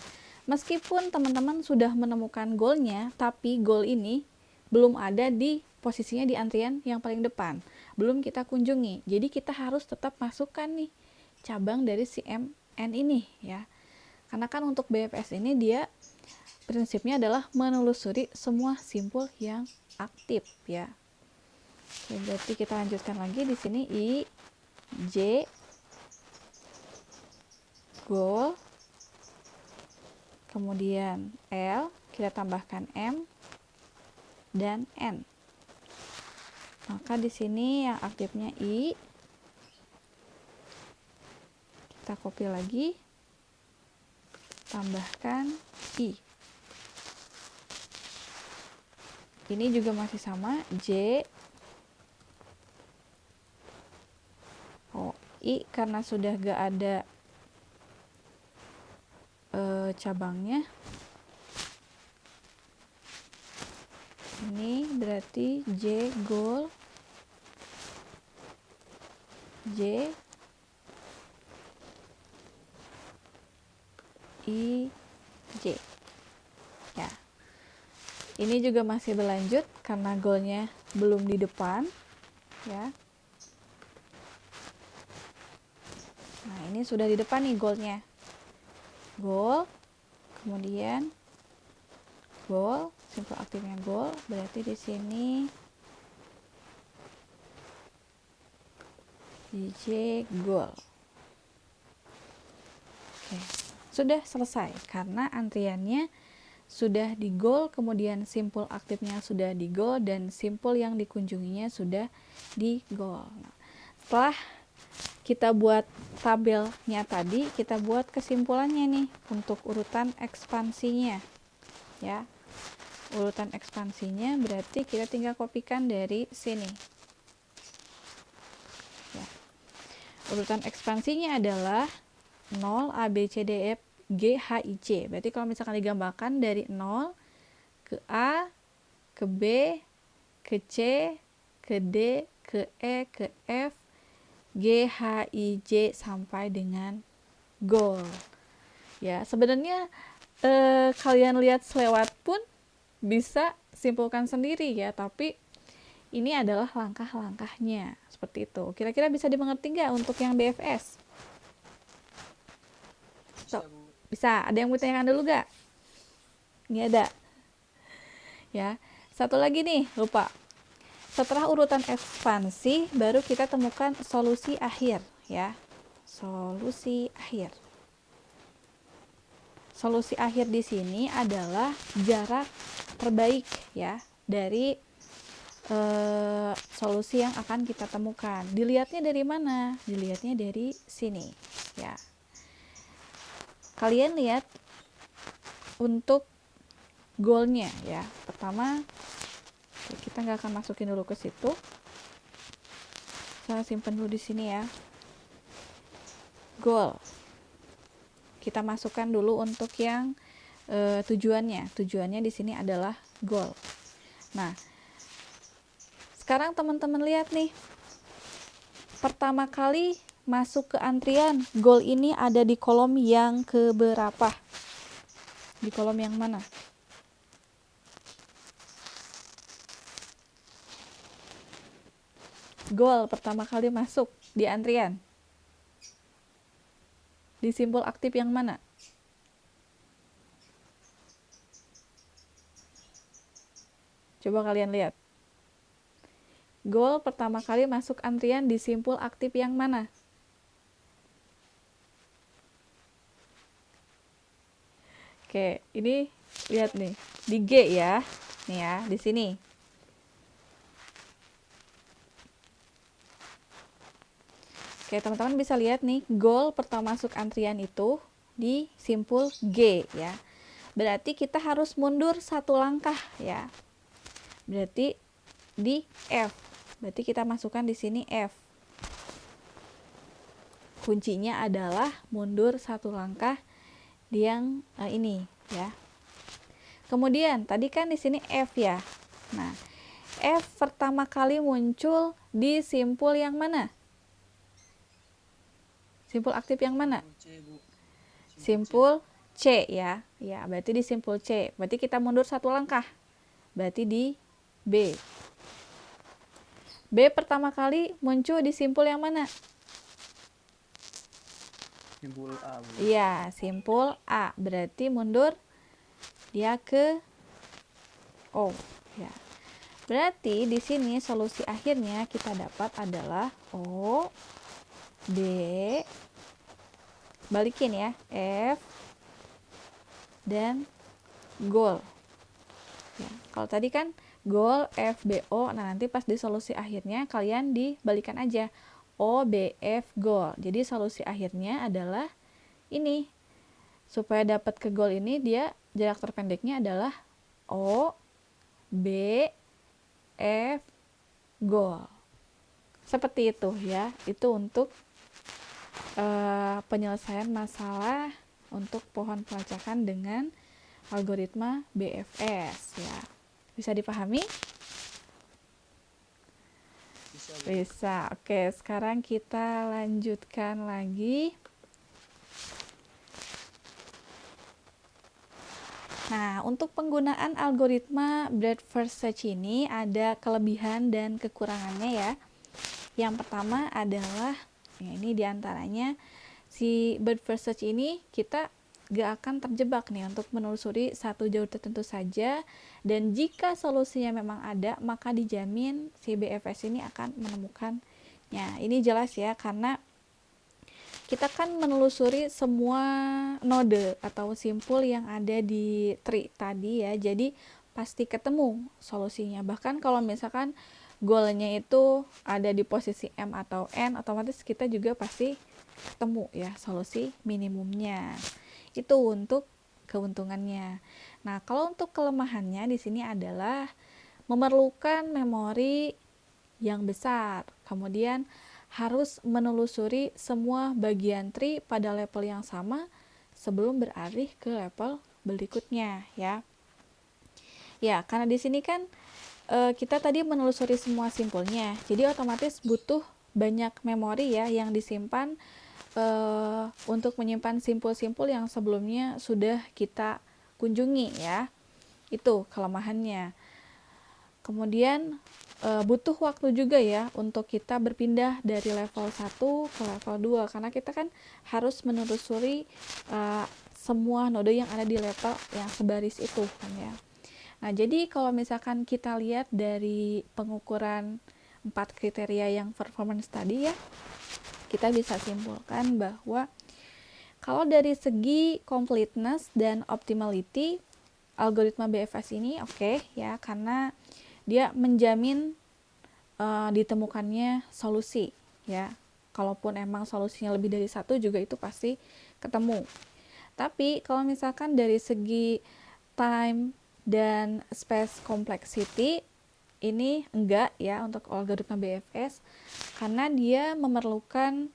Meskipun teman-teman sudah menemukan goalnya, tapi goal ini belum ada di posisinya di antrian yang paling depan. Belum kita kunjungi. Jadi kita harus tetap masukkan nih cabang dari si M, N ini ya. Karena kan untuk BFS ini dia prinsipnya adalah menelusuri semua simpul yang aktif ya. Oke, berarti kita lanjutkan lagi di sini I, J, goal, kemudian L, kita tambahkan M dan N. Maka di sini yang aktifnya I, kita copy lagi, tambahkan I. Ini juga masih sama, J. Oh, I karena sudah gak ada cabangnya. Ini berarti J goal, J, I, J ya. Ini juga masih berlanjut karena goalnya belum di depan ya. Nah, ini sudah di depan nih goalnya. Goal, kemudian goal, simpul aktifnya goal, berarti di sini DJ goal. Oke, sudah selesai karena antriannya sudah di goal, kemudian simpul aktifnya sudah di goal, dan simpul yang dikunjunginya sudah di goal. Nah, setelah kita buat tabelnya tadi, kita buat kesimpulannya nih untuk urutan ekspansinya ya. Urutan ekspansinya berarti kita tinggal kopikan dari sini ya. Urutan ekspansinya adalah 0 A B C D F G H I J. Berarti kalau misalkan digambarkan dari 0 ke A, ke B, ke C, ke D, ke E, ke F, G, H, I, J sampai dengan goal. Ya, sebenarnya kalian lihat selewat pun bisa simpulkan sendiri ya, tapi ini adalah langkah-langkahnya seperti itu. Kira-kira bisa dimengerti nggak untuk yang BFS? So, bisa. Ada yang mau tanyakan dulu nggak? Nggak ada. Ya, satu lagi nih, lupa. Setelah urutan ekspansi, baru kita temukan solusi akhir ya. Solusi akhir. Solusi akhir di sini adalah jarak terbaik ya dari solusi yang akan kita temukan. Dilihatnya dari mana? Dilihatnya dari sini ya. Kalian lihat untuk goalnya ya. Pertama, kita nggak akan masukin dulu ke situ. Saya simpan dulu di sini ya. Goal. kita masukkan dulu untuk yang tujuannya di sini adalah goal. Nah, sekarang teman-teman lihat nih, pertama kali masuk ke antrian, goal ini ada di kolom yang keberapa? Di kolom yang mana? Goal pertama kali masuk di antrian. Di simbol aktif yang mana? Coba kalian lihat. Goal pertama kali masuk antrian di simbol aktif yang mana? Oke, ini lihat nih, di G ya. Nih ya, di sini. Oke, teman-teman bisa lihat nih, goal pertama masuk antrian itu di simpul G ya. Berarti kita harus mundur satu langkah ya. Berarti di F. Berarti kita masukkan di sini F. Kuncinya adalah mundur satu langkah di yang ini ya. Kemudian tadi kan di sini F ya. Nah, F pertama kali muncul di simpul yang mana? Simpul aktif yang mana? C, Bu. Simpul C ya. Ya, berarti di simpul C. Berarti kita mundur satu langkah. Berarti di B. B pertama kali muncul di simpul yang mana? Simbol A, Bu. Iya, simpul A. Berarti mundur dia ke O ya. Berarti di sini solusi akhirnya kita dapat adalah O, B, balikin ya, F, dan goal. Ya, kalau tadi kan goal, F, B, O. Nah, nanti pas di solusi akhirnya kalian dibalikan aja. O, B, F, goal. Jadi solusi akhirnya adalah ini. Supaya dapat ke goal ini, dia jarak terpendeknya adalah O, B, F, goal. Seperti itu ya. Itu untuk penyelesaian masalah untuk pohon pelacakan dengan algoritma BFS ya. Bisa dipahami? Bisa, Bu. Bisa. Oke, sekarang kita lanjutkan lagi. Nah, untuk penggunaan algoritma breadth first search ini ada kelebihan dan kekurangannya ya. Yang pertama adalah, ya ini diantaranya, si breadth first search ini kita gak akan terjebak nih untuk menelusuri satu jalur tertentu saja, dan jika solusinya memang ada, maka dijamin si BFS ini akan menemukannya. Ini jelas ya, karena kita kan menelusuri semua node atau simpul yang ada di tree tadi ya, jadi pasti ketemu solusinya. Bahkan kalau misalkan goalnya itu ada di posisi M atau N, otomatis kita juga pasti ketemu ya solusi minimumnya. Itu untuk keuntungannya. Nah, kalau untuk kelemahannya di sini adalah memerlukan memori yang besar. Kemudian harus menelusuri semua bagian tree pada level yang sama sebelum beralih ke level berikutnya ya. Ya, karena di sini kan kita tadi menelusuri semua simpulnya. Jadi otomatis butuh banyak memori ya yang disimpan untuk menyimpan simpul-simpul yang sebelumnya sudah kita kunjungi ya. Itu kelemahannya. Kemudian butuh waktu juga ya untuk kita berpindah dari level 1 ke level 2, karena kita kan harus menelusuri semua node yang ada di level yang sebaris itu kan ya. Nah, jadi kalau misalkan kita lihat dari pengukuran 4 kriteria yang performance tadi ya, kita bisa simpulkan bahwa kalau dari segi completeness dan optimality, algoritma BFS ini oke ya, karena dia menjamin ditemukannya solusi ya. Kalaupun emang solusinya lebih dari satu juga itu pasti ketemu. Tapi kalau misalkan dari segi time dan space complexity ini enggak ya untuk algoritma BFS, karena dia memerlukan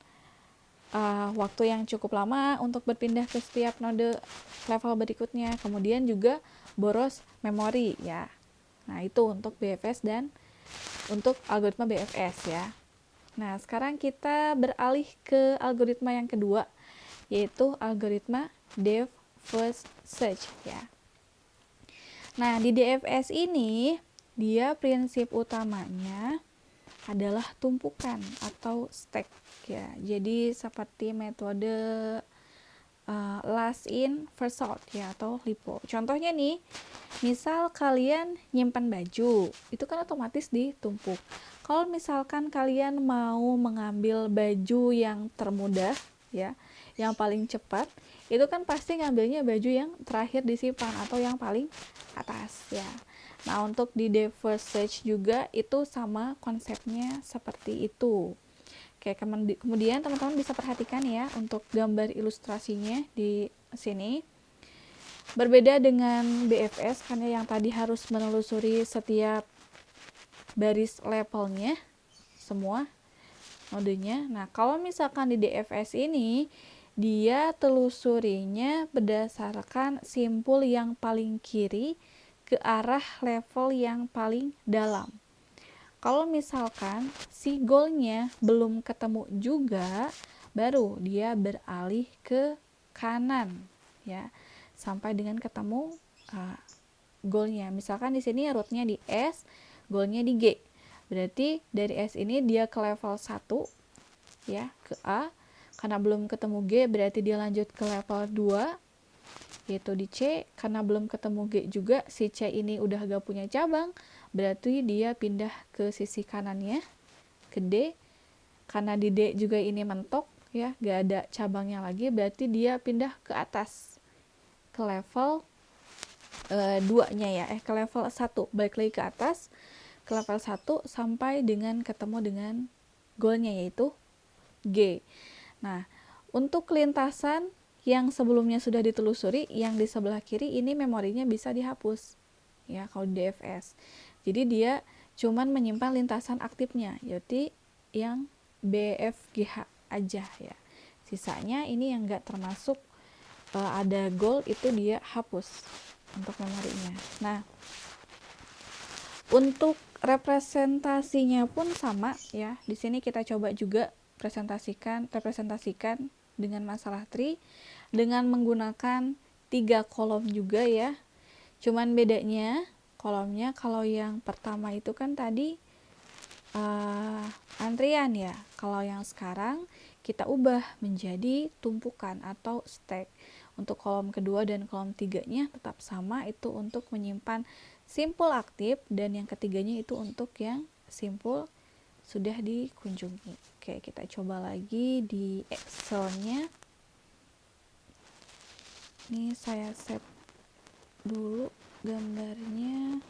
waktu yang cukup lama untuk berpindah ke setiap node level berikutnya. Kemudian juga boros memori ya. Nah, itu untuk BFS dan untuk algoritma BFS ya. Nah, sekarang kita beralih ke algoritma yang kedua, yaitu algoritma Depth First Search ya. Nah, di DFS ini dia prinsip utamanya adalah tumpukan atau stack ya. Jadi seperti metode last in first out ya, atau LIFO. Contohnya nih, misal kalian nyimpan baju, itu kan otomatis ditumpuk. Kalau misalkan kalian mau mengambil baju yang termudah ya, yang paling cepat, itu kan pasti ngambilnya baju yang terakhir disimpan atau yang paling atas ya. Nah, untuk di Depth First Search juga itu sama konsepnya seperti itu. Oke, kemudian teman-teman bisa perhatikan ya untuk gambar ilustrasinya di sini. Berbeda dengan BFS karena yang tadi harus menelusuri setiap baris levelnya semua nodenya. Nah, kalau misalkan di DFS ini dia telusurinya berdasarkan simpul yang paling kiri ke arah level yang paling dalam. Kalau misalkan si goalnya belum ketemu juga, baru dia beralih ke kanan ya, sampai dengan ketemu goalnya. Misalkan di sini rootnya di S, goalnya di G. Berarti dari S ini dia ke level 1 ya, ke A. Karena belum ketemu G, berarti dia lanjut ke level 2, yaitu di C. Karena belum ketemu G juga, si C ini udah gak punya cabang, berarti dia pindah ke sisi kanannya, ke D. Karena di D juga ini mentok ya, gak ada cabangnya lagi, berarti dia pindah ke atas, ke level 2 nya ya, ke level 1, balik lagi ke atas ke level 1 sampai dengan ketemu dengan goalnya yaitu G. Nah, untuk lintasan yang sebelumnya sudah ditelusuri, yang di sebelah kiri ini memorinya bisa dihapus ya kalau di DFS. Jadi dia cuman menyimpan lintasan aktifnya, yaitu yang BFGH aja ya. Sisanya ini yang enggak termasuk ada goal, itu dia hapus untuk memorinya. Nah, untuk representasinya pun sama ya. Di sini kita coba juga representasikan dengan masalah tree dengan menggunakan 3 kolom juga ya. Cuman bedanya kolomnya, kalau yang pertama itu kan tadi antrian ya. Kalau yang sekarang kita ubah menjadi tumpukan atau stack. Untuk kolom kedua dan kolom tiganya tetap sama, itu untuk menyimpan simpul aktif, dan yang ketiganya itu untuk yang simpul sudah dikunjungi. Oke, kita coba lagi di Excel-nya. Ini saya save dulu gambarnya.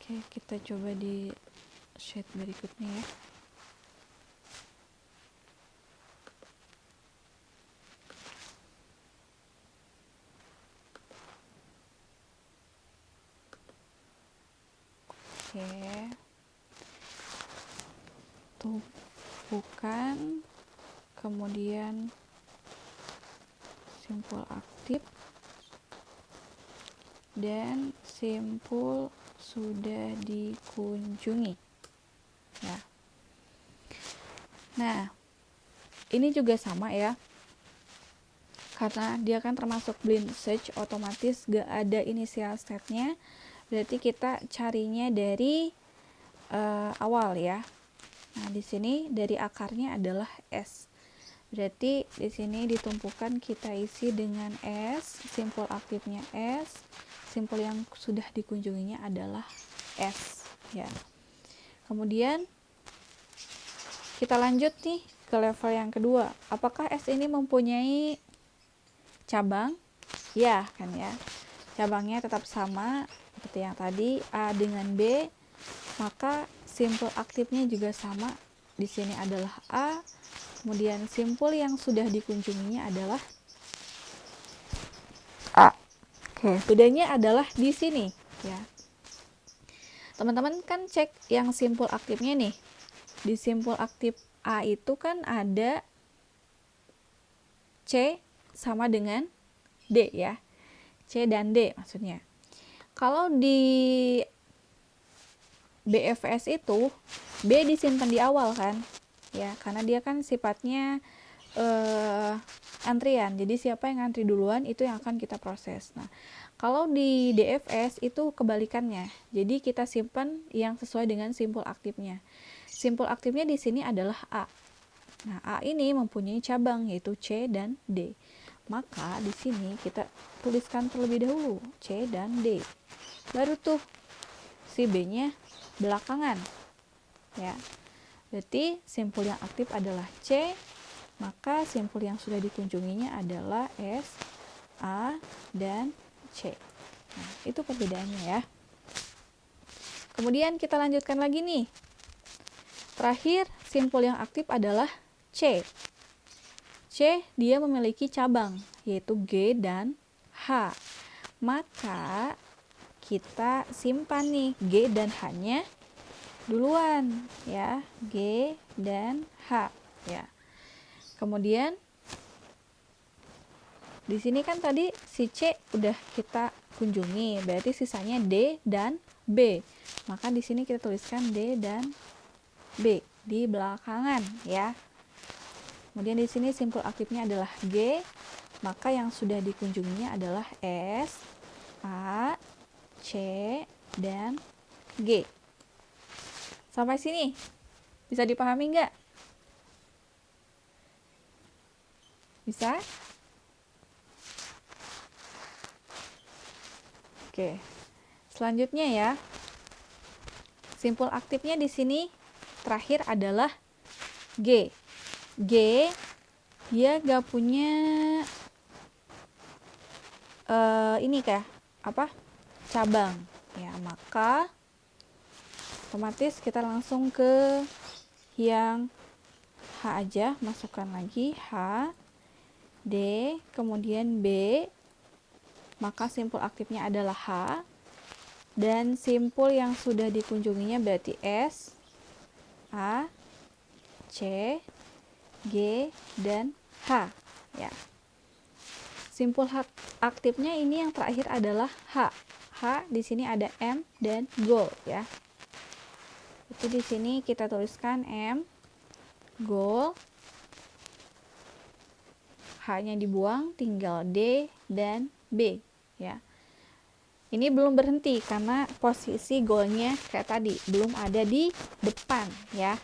Oke, kita coba di sheet berikutnya ya. Oke, tumpukan, kemudian simpul aktif, dan simpul sudah dikunjungi ya. Nah, ini juga sama ya, karena dia kan termasuk blind search, otomatis gak ada initial state-nya, berarti kita carinya dari awal ya. Nah, di sini dari akarnya adalah S. Berarti di sini ditumpukan kita isi dengan S, simpul aktifnya S, simpul yang sudah dikunjunginya adalah S ya. Kemudian kita lanjut nih ke level yang kedua. Apakah S ini mempunyai cabang? Ya, kan ya. Cabangnya tetap sama seperti yang tadi, A dengan B. Maka simpul aktifnya juga sama. Di sini adalah A. Kemudian simpul yang sudah dikunjunginya adalah A. Oke, bedanya adalah di sini ya. Teman-teman kan cek yang simpul aktifnya nih. Di simpul aktif A itu kan ada C sama dengan D ya. C dan D maksudnya. Kalau di BFS itu B disimpan di awal kan. Ya, karena dia kan sifatnya antrian. Jadi siapa yang antri duluan itu yang akan kita proses. Nah, kalau di DFS itu kebalikannya. Jadi kita simpan yang sesuai dengan simpul aktifnya. Simpul aktifnya di sini adalah A. Nah, A ini mempunyai cabang yaitu C dan D. Maka di sini kita tuliskan terlebih dahulu C dan D. Baru tuh si B-nya belakangan. Ya. Berarti simpul yang aktif adalah C, maka simpul yang sudah dikunjunginya adalah S, A, dan C. Nah, itu perbedaannya ya. Kemudian kita lanjutkan lagi nih. Terakhir, simpul yang aktif adalah C. C dia memiliki cabang, yaitu G dan H. Maka kita simpan nih G dan H-nya duluan ya, G dan H ya. Kemudian di sini kan tadi si C udah kita kunjungi, berarti sisanya D dan B. Maka di sini kita tuliskan D dan B di belakangan ya. Kemudian di sini simpul aktifnya adalah G, maka yang sudah dikunjunginya adalah S, A, C, dan G. Sampai sini bisa dipahami nggak? Bisa? Oke. Selanjutnya ya. Simpul aktifnya di sini terakhir adalah G. G dia gak punya ini kayak apa? Cabang. Ya, maka otomatis kita langsung ke yang H aja, masukkan lagi H, D, kemudian B. Maka simpul aktifnya adalah H. Dan simpul yang sudah dikunjunginya berarti S, A, C, G, dan H ya. Simpul aktifnya ini yang terakhir adalah H. H di sini ada M dan goal ya. Itu di sini kita tuliskan M, goal, H-nya dibuang, tinggal D dan B ya. Ini belum berhenti karena posisi goalnya kayak tadi belum ada di depan ya.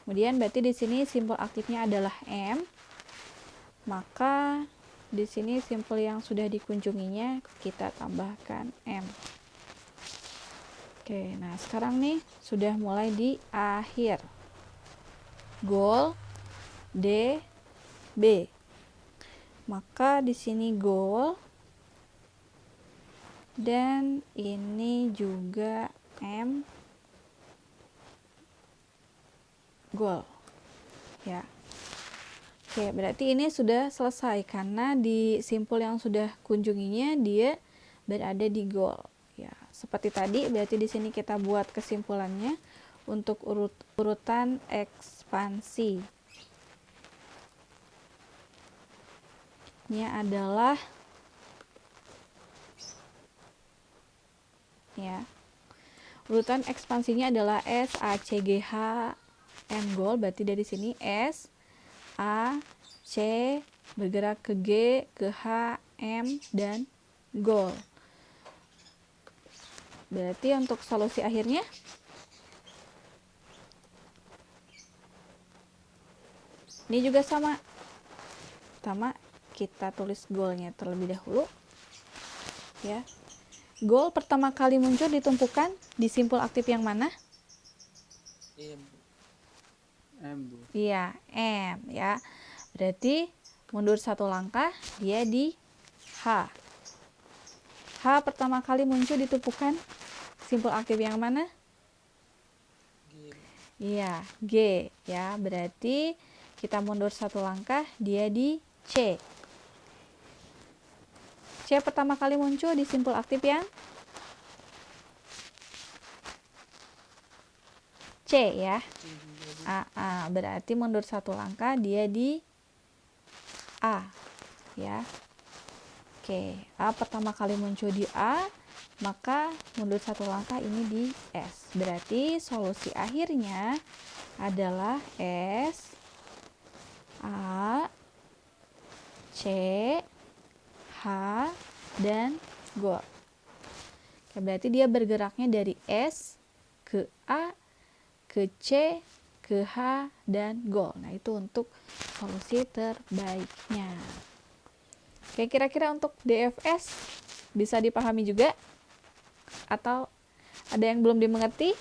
Kemudian berarti di sini simpul aktifnya adalah M. Maka di sini simpul yang sudah dikunjunginya kita tambahkan M. Oke, nah sekarang nih sudah mulai di akhir. Goal D B. Maka di sini goal dan ini juga M goal ya. Oke, berarti ini sudah selesai karena di simpul yang sudah kunjunginya dia berada di goal ya. Seperti tadi berarti di sini kita buat kesimpulannya untuk urutan ekspansi. Ini adalah ya. Urutan ekspansinya adalah S, A, C, G, H, M goal. Berarti dari sini S, A, C bergerak ke G, ke H, M, dan goal. Berarti untuk solusi akhirnya ini juga sama. Pertama kita tulis goalnya terlebih dahulu ya. Goal pertama kali muncul ditumpukan di simpul aktif yang mana? M, Bu. Iya, M ya. Berarti mundur satu langkah dia di H. H pertama kali muncul ditumpukan simpul aktif yang mana? G. Iya, G ya. Berarti kita mundur satu langkah dia di C. C pertama kali muncul di simpul aktif yang C ya. C juga Bu. Berarti mundur satu langkah dia di A ya. Oke, A pertama kali muncul di A, maka mundur satu langkah ini di S. Berarti solusi akhirnya adalah S, A, C, H, dan Gol. Oke, berarti dia bergeraknya dari S ke A, ke C, ke H, dan Gol. Nah, itu untuk solusi terbaiknya. Oke, kira-kira untuk DFS bisa dipahami juga? Atau ada yang belum dimengerti?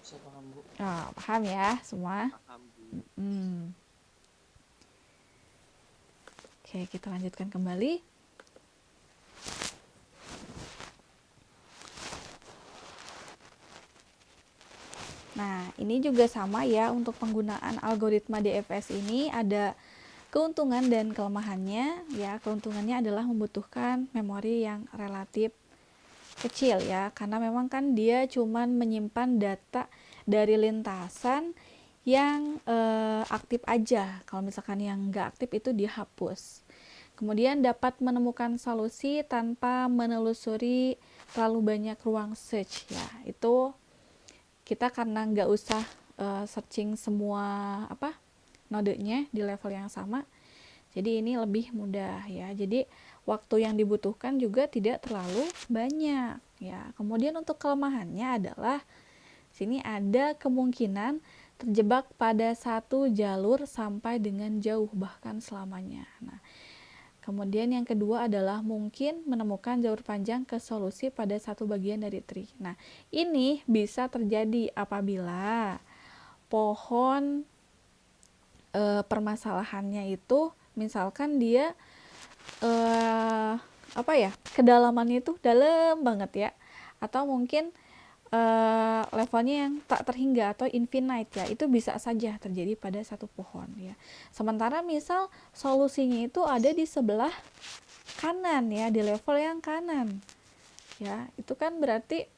Bisa paham Bu. Paham ya semua? Paham Bu. Oke, kita lanjutkan kembali. Nah, ini juga sama ya, untuk penggunaan algoritma DFS ini ada keuntungan dan kelemahannya ya. Keuntungannya adalah membutuhkan memori yang relatif kecil ya, karena memang kan dia cuman menyimpan data dari lintasan yang aktif aja. Kalau misalkan yang nggak aktif itu dihapus. Kemudian dapat menemukan solusi tanpa menelusuri terlalu banyak ruang search ya. Itu kita karena nggak usah searching semua nodenya di level yang sama, jadi ini lebih mudah ya. Jadi waktu yang dibutuhkan juga tidak terlalu banyak ya. Kemudian untuk kelemahannya adalah sini ada kemungkinan terjebak pada satu jalur sampai dengan jauh, bahkan selamanya. Nah, kemudian yang kedua adalah mungkin menemukan jalur panjang ke solusi pada satu bagian dari tree. Nah, ini bisa terjadi apabila pohon permasalahannya itu misalkan dia kedalamannya itu dalam banget ya, atau mungkin levelnya yang tak terhingga atau infinite ya. Itu bisa saja terjadi pada satu pohon ya. Sementara misal solusinya itu ada di sebelah kanan ya, di level yang kanan ya, itu kan berarti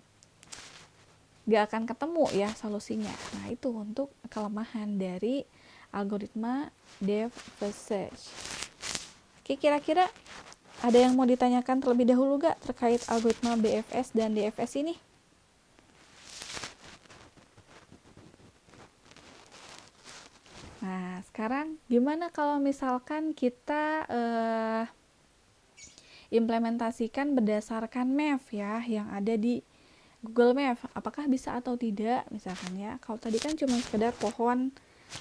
gak akan ketemu ya solusinya. Nah, itu untuk kelemahan dari algoritma DFS search. Oke, kira-kira ada yang mau ditanyakan terlebih dahulu gak terkait algoritma BFS dan DFS ini? Nah, sekarang gimana kalau misalkan kita implementasikan berdasarkan map ya, yang ada di Google Map? Apakah bisa atau tidak misalkan ya. Kalau tadi kan cuma sekedar pohon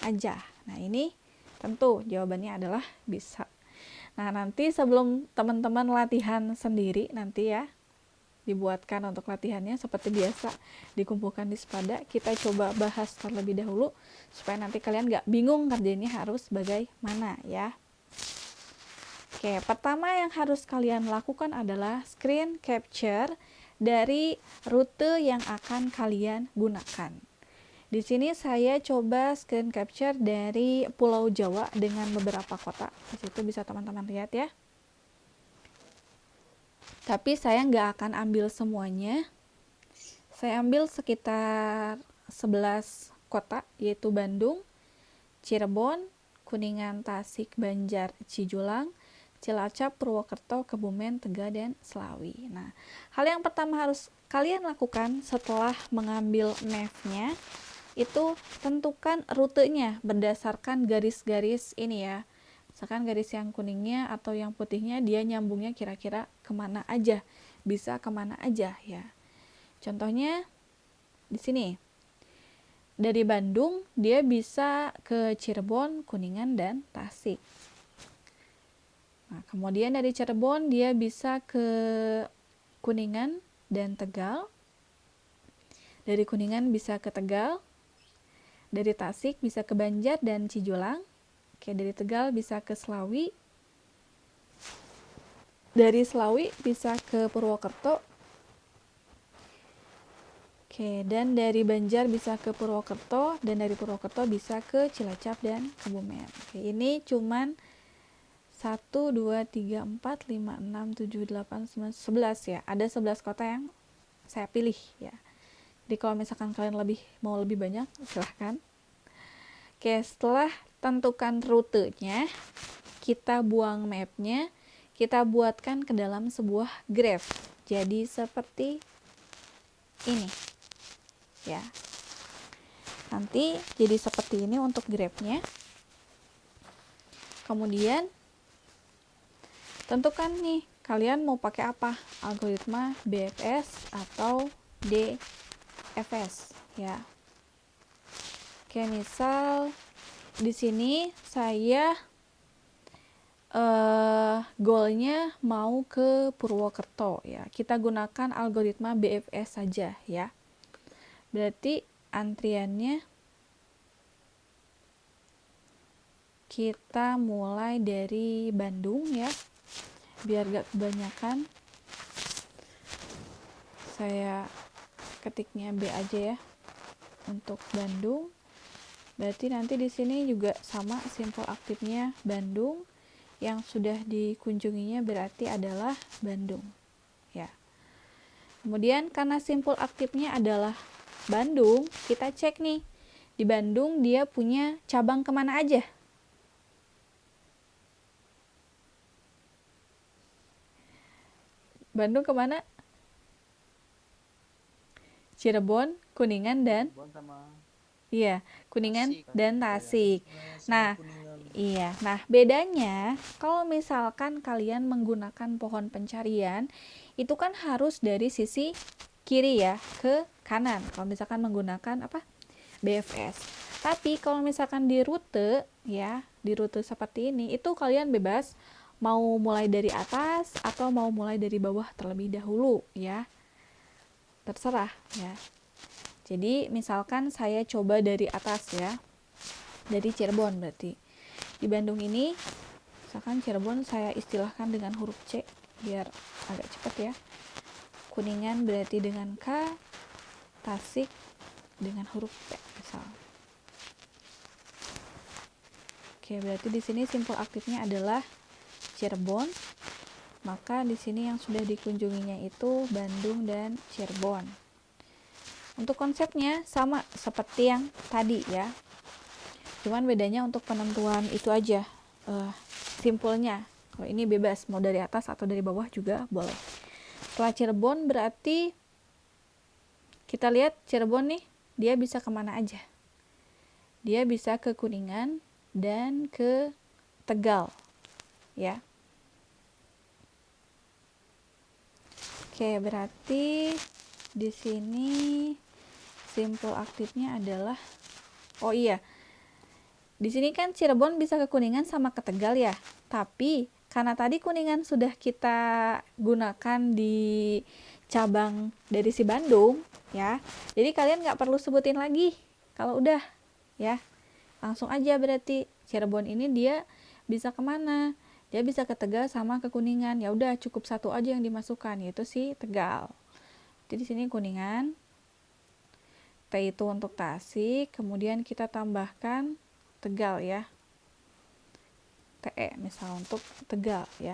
aja. Nah, ini tentu jawabannya adalah bisa. Nah, nanti sebelum teman-teman latihan sendiri nanti ya, dibuatkan untuk latihannya seperti biasa, dikumpulkan di Spada, kita coba bahas terlebih dahulu supaya nanti kalian gak bingung kerjainnya harus bagaimana ya. Oke, pertama yang harus kalian lakukan adalah screen capture dari rute yang akan kalian gunakan. Di sini saya coba screen capture dari Pulau Jawa dengan beberapa kota. Di situ bisa teman-teman lihat ya. Tapi saya nggak akan ambil semuanya. Saya ambil sekitar 11 kota, yaitu Bandung, Cirebon, Kuningan, Tasik, Banjar, Cijulang, Cilacap, Purwokerto, Kebumen, Tegal, dan Slawi. Nah, hal yang pertama harus kalian lakukan setelah mengambil mapnya itu tentukan rutenya berdasarkan garis-garis ini ya. Misalkan garis yang kuningnya atau yang putihnya dia nyambungnya kira-kira kemana aja, bisa kemana aja ya. Contohnya di sini dari Bandung dia bisa ke Cirebon, Kuningan, dan Tasik. Nah, kemudian dari Cirebon dia bisa ke Kuningan dan Tegal. Dari Kuningan bisa ke Tegal. Dari Tasik bisa ke Banjar dan Cijulang. Oke, dari Tegal bisa ke Slawi. Dari Slawi bisa ke Purwokerto. Oke, dan dari Banjar bisa ke Purwokerto, dan dari Purwokerto bisa ke Cilacap dan Kebumen. Oke, ini cuman 1, 2, 3, 4, 5, 6, 7, 8, 9, 11 ya. Ada 11 kota yang saya pilih ya. Jadi kalau misalkan kalian mau lebih banyak, silahkan. Oke, setelah tentukan rutenya, kita buang mapnya, kita buatkan ke dalam sebuah graph. Jadi seperti ini, ya. Nanti jadi seperti ini untuk graphnya. Kemudian tentukan nih, kalian mau pakai apa? Algoritma BFS atau DFS, ya. Oke, misal di sini saya goalnya mau ke Purwokerto, ya. Kita gunakan algoritma BFS saja, ya. Berarti antriannya kita mulai dari Bandung, ya. Biar gak kebanyakan, saya ketiknya B aja ya untuk Bandung. Berarti nanti di sini juga sama, simpel aktifnya Bandung, yang sudah dikunjunginya berarti adalah Bandung, ya. Kemudian karena simpel aktifnya adalah Bandung, kita cek nih di Bandung dia punya cabang kemana aja. Bandung kemana? Cirebon, Kuningan, dan Cirebon sama iya, Kuningan Tasik. dan Tasik. Sama Nah, Kuningan. iya. Nah, bedanya kalau misalkan kalian menggunakan pohon pencarian, itu kan harus dari sisi kiri ya ke kanan. Kalau misalkan menggunakan apa? BFS. Tapi kalau misalkan di rute ya, di rute seperti ini, itu kalian bebas mau mulai dari atas atau mau mulai dari bawah terlebih dahulu ya. Terserah ya. Jadi misalkan saya coba dari atas ya, dari Cirebon berarti. Di Bandung ini, misalkan Cirebon saya istilahkan dengan huruf C biar agak cepat ya. Kuningan berarti dengan K, Tasik dengan huruf P misal. Oke, berarti di sini simpel aktifnya adalah Cirebon. Maka di sini yang sudah dikunjunginya itu Bandung dan Cirebon. Untuk konsepnya sama seperti yang tadi ya. Cuman bedanya untuk penentuan itu aja, simpelnya. Kalau ini bebas, mau dari atas atau dari bawah juga boleh. Setelah Cirebon berarti kita lihat Cirebon nih, dia bisa kemana aja. Dia bisa ke Kuningan dan ke Tegal, ya. Oke, berarti di sini simpel aktifnya adalah, oh iya, di sini kan Cirebon bisa ke Kuningan sama ke Tegal ya. Tapi karena tadi Kuningan sudah kita gunakan di cabang dari si Bandung ya, jadi kalian nggak perlu sebutin lagi kalau udah ya, langsung aja berarti Cirebon ini dia bisa kemana, dia bisa ke Tegal sama ke Kuningan. Ya udah cukup satu aja yang dimasukkan, yaitu si Tegal. Jadi di sini Kuningan, T itu untuk Tasik, kemudian kita tambahkan Tegal ya, TE misal untuk Tegal ya.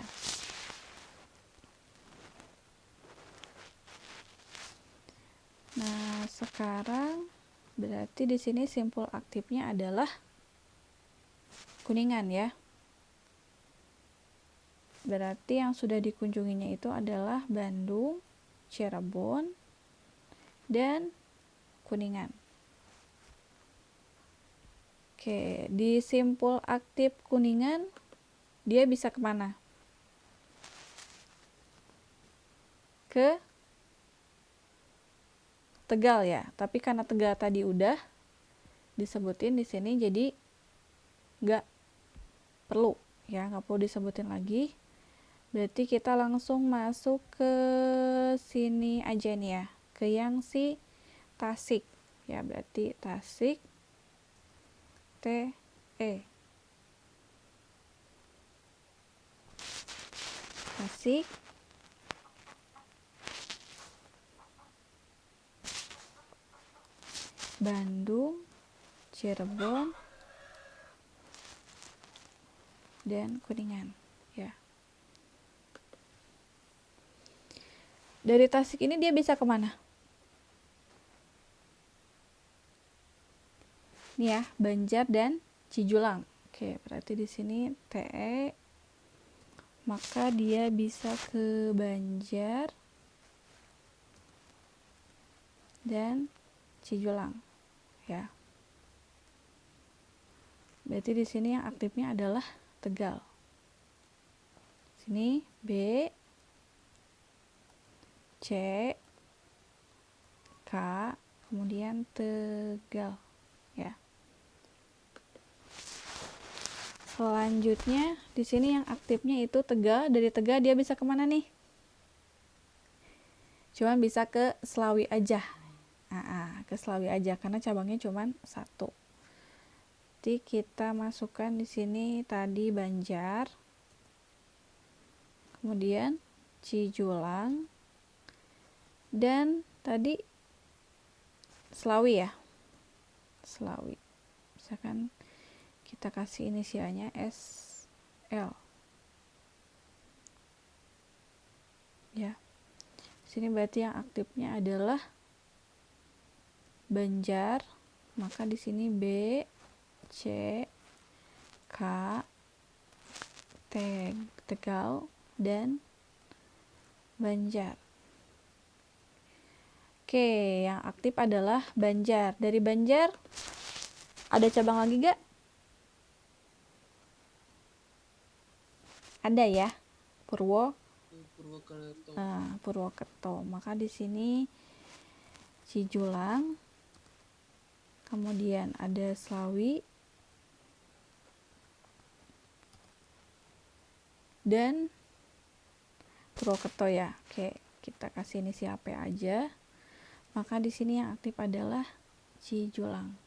Nah, sekarang berarti di sini simpul aktifnya adalah Kuningan ya. Berarti yang sudah dikunjunginya itu adalah Bandung, Cirebon, dan Kuningan. Oke, di simpul aktif Kuningan dia bisa kemana? Ke Tegal ya. Tapi karena Tegal tadi udah disebutin di sini, jadi nggak perlu ya, nggak perlu disebutin lagi. Berarti kita langsung masuk ke sini aja nih ya, ke yang si Tasik ya. Berarti Tasik, T E, Tasik, Bandung, Cirebon, dan Kuningan ya. Dari Tasik ini dia bisa kemana? Nih ya, Banjar dan Cijulang. Oke, berarti di sini TE, maka dia bisa ke Banjar dan Cijulang, ya. Berarti di sini yang aktifnya adalah Tegal. Sini B, C, K, kemudian Tegal, ya. Selanjutnya di sini yang aktifnya itu Tegal. Dari Tegal dia bisa kemana nih? Cuman bisa ke Slawi aja. Ke Slawi aja karena cabangnya cuman satu. Jadi kita masukkan di sini tadi Banjar, kemudian Cijulang, dan tadi Slawi ya. Slawi. Misalkan kita kasih inisialnya SL. Ya. Sini berarti yang aktifnya adalah Banjar, maka di sini B, C, K, Tegal, dan Banjar. Oke, yang aktif adalah Banjar. Dari Banjar ada cabang lagi gak? Ada ya, Purwokerto. Purwokerto. Maka di sini Cijulang, kemudian ada Slawi, dan Purwokerto ya. Oke, kita kasih ini siapa aja. Maka di sini yang aktif adalah Cijulang.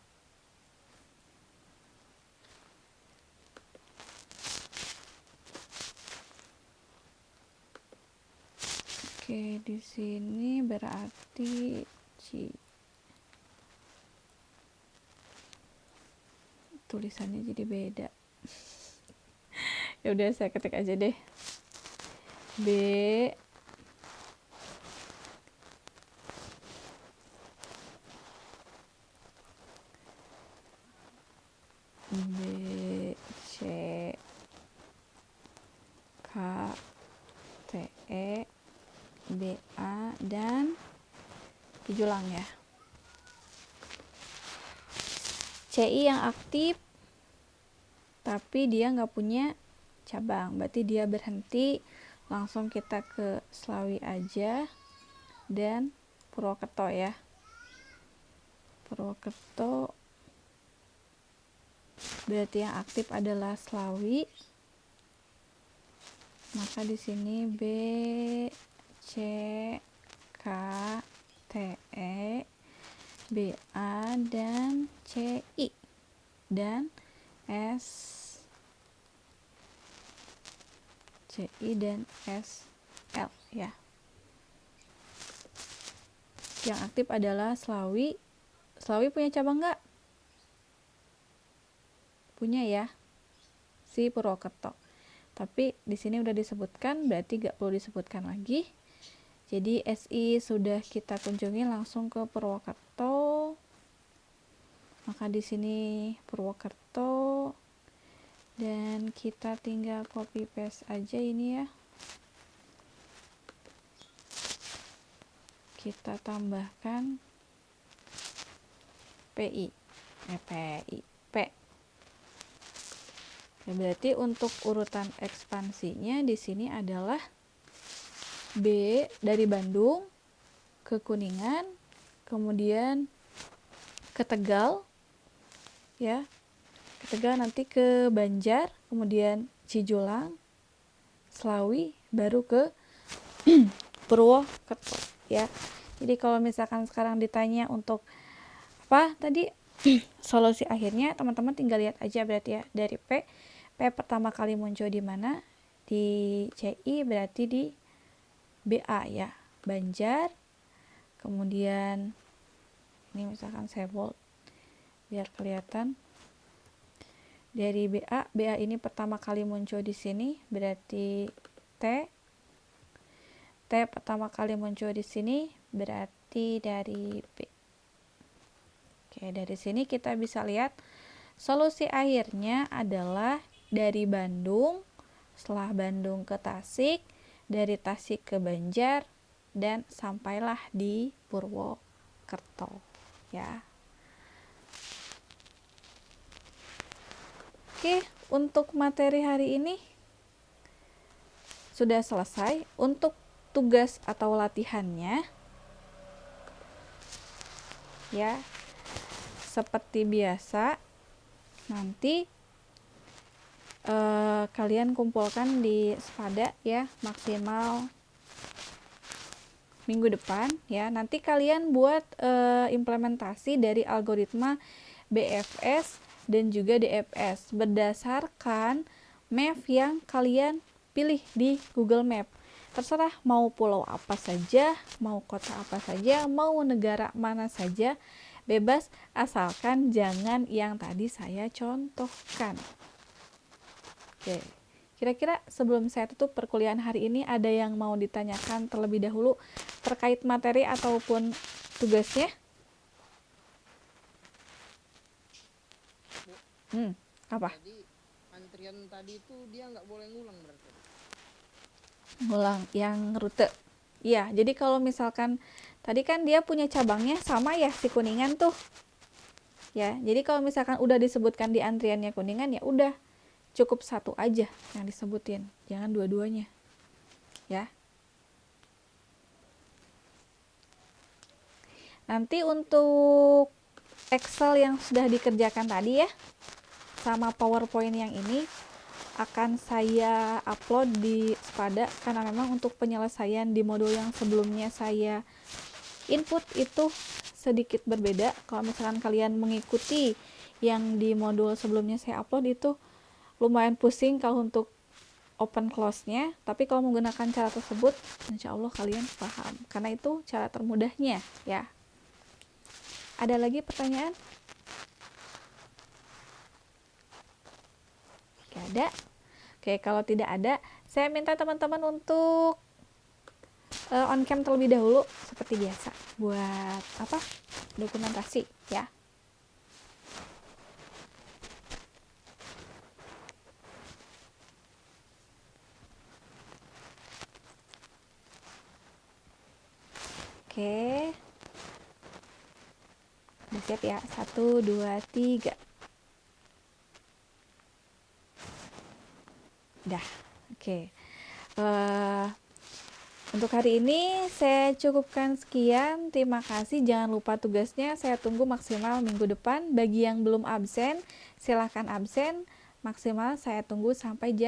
Oke, di sini berarti tulisannya jadi beda. Ya udah saya ketik aja deh. B, C, K, TE, BA, dan Cijulang ya. CI yang aktif tapi dia nggak punya cabang, berarti dia berhenti. Langsung kita ke Slawi aja dan Purwokerto ya. Purwokerto berarti yang aktif adalah Slawi, maka di sini B, C, K, TE, BA, dan CI, dan S, CI, dan SL ya. Yang aktif adalah Slawi. Slawi punya cabang nggak? Punya ya, si Purwokerto. Tapi di sini udah disebutkan, berarti nggak perlu disebutkan lagi. Jadi SI sudah kita kunjungi, langsung ke Purwokerto. Maka di sini Purwokerto, dan kita tinggal copy paste aja ini ya. Kita tambahkan P. Ya, berarti untuk urutan ekspansinya di sini adalah B dari Bandung ke Kuningan, kemudian ke Tegal ya. Ke Tegal, nanti ke Banjar, kemudian Cijulang, Slawi, baru ke Purwokerto ya. Jadi kalau misalkan sekarang ditanya untuk apa tadi solusi akhirnya, teman-teman tinggal lihat aja berarti ya. Dari P pertama kali muncul di mana? Di CI, berarti di BA ya, Banjar. Kemudian ini misalkan saya bold biar kelihatan. Dari BA ini pertama kali muncul di sini, berarti T pertama kali muncul di sini, berarti dari B. Oke, dari sini kita bisa lihat solusi akhirnya adalah dari Bandung, setelah Bandung ke Tasik, dari Tasik ke Banjar, dan sampailah di Purwokerto, ya. Oke, untuk materi hari ini sudah selesai. Untuk tugas atau latihannya, ya, seperti biasa, nanti kalian kumpulkan di Spada ya, maksimal minggu depan ya. Nanti kalian buat implementasi dari algoritma BFS dan juga DFS berdasarkan map yang kalian pilih di Google Map. Terserah mau pulau apa saja, mau kota apa saja, mau negara mana saja, bebas, asalkan jangan yang tadi saya contohkan. Oke, kira-kira sebelum saya tutup perkuliahan hari ini, ada yang mau ditanyakan terlebih dahulu terkait materi ataupun tugasnya? Apa? Jadi antrian tadi itu dia nggak boleh ngulang berarti. Ngulang yang rute. Iya, jadi kalau misalkan tadi kan dia punya cabangnya sama ya si Kuningan tuh. Ya, jadi kalau misalkan udah disebutkan di antriannya Kuningan, ya udah cukup satu aja yang disebutin, jangan dua-duanya. Ya. Nanti untuk Excel yang sudah dikerjakan tadi ya, sama PowerPoint yang ini akan saya upload di Spada, karena memang untuk penyelesaian di modul yang sebelumnya saya input itu sedikit berbeda. Kalau misalkan kalian mengikuti yang di modul sebelumnya saya upload, itu lumayan pusing kalau untuk open close-nya, tapi kalau menggunakan cara tersebut insya Allah kalian paham, karena itu cara termudahnya ya. Ada lagi pertanyaan? Oke, ada? Oke, kalau tidak ada, saya minta teman-teman untuk on cam terlebih dahulu seperti biasa buat apa? Dokumentasi ya. Oke. Udah siap ya? 1, 2, 3. Udah. Oke. Untuk hari ini saya cukupkan sekian. Terima kasih. Jangan lupa tugasnya saya tunggu maksimal minggu depan. Bagi yang belum absen, silahkan absen. Maksimal saya tunggu sampai jam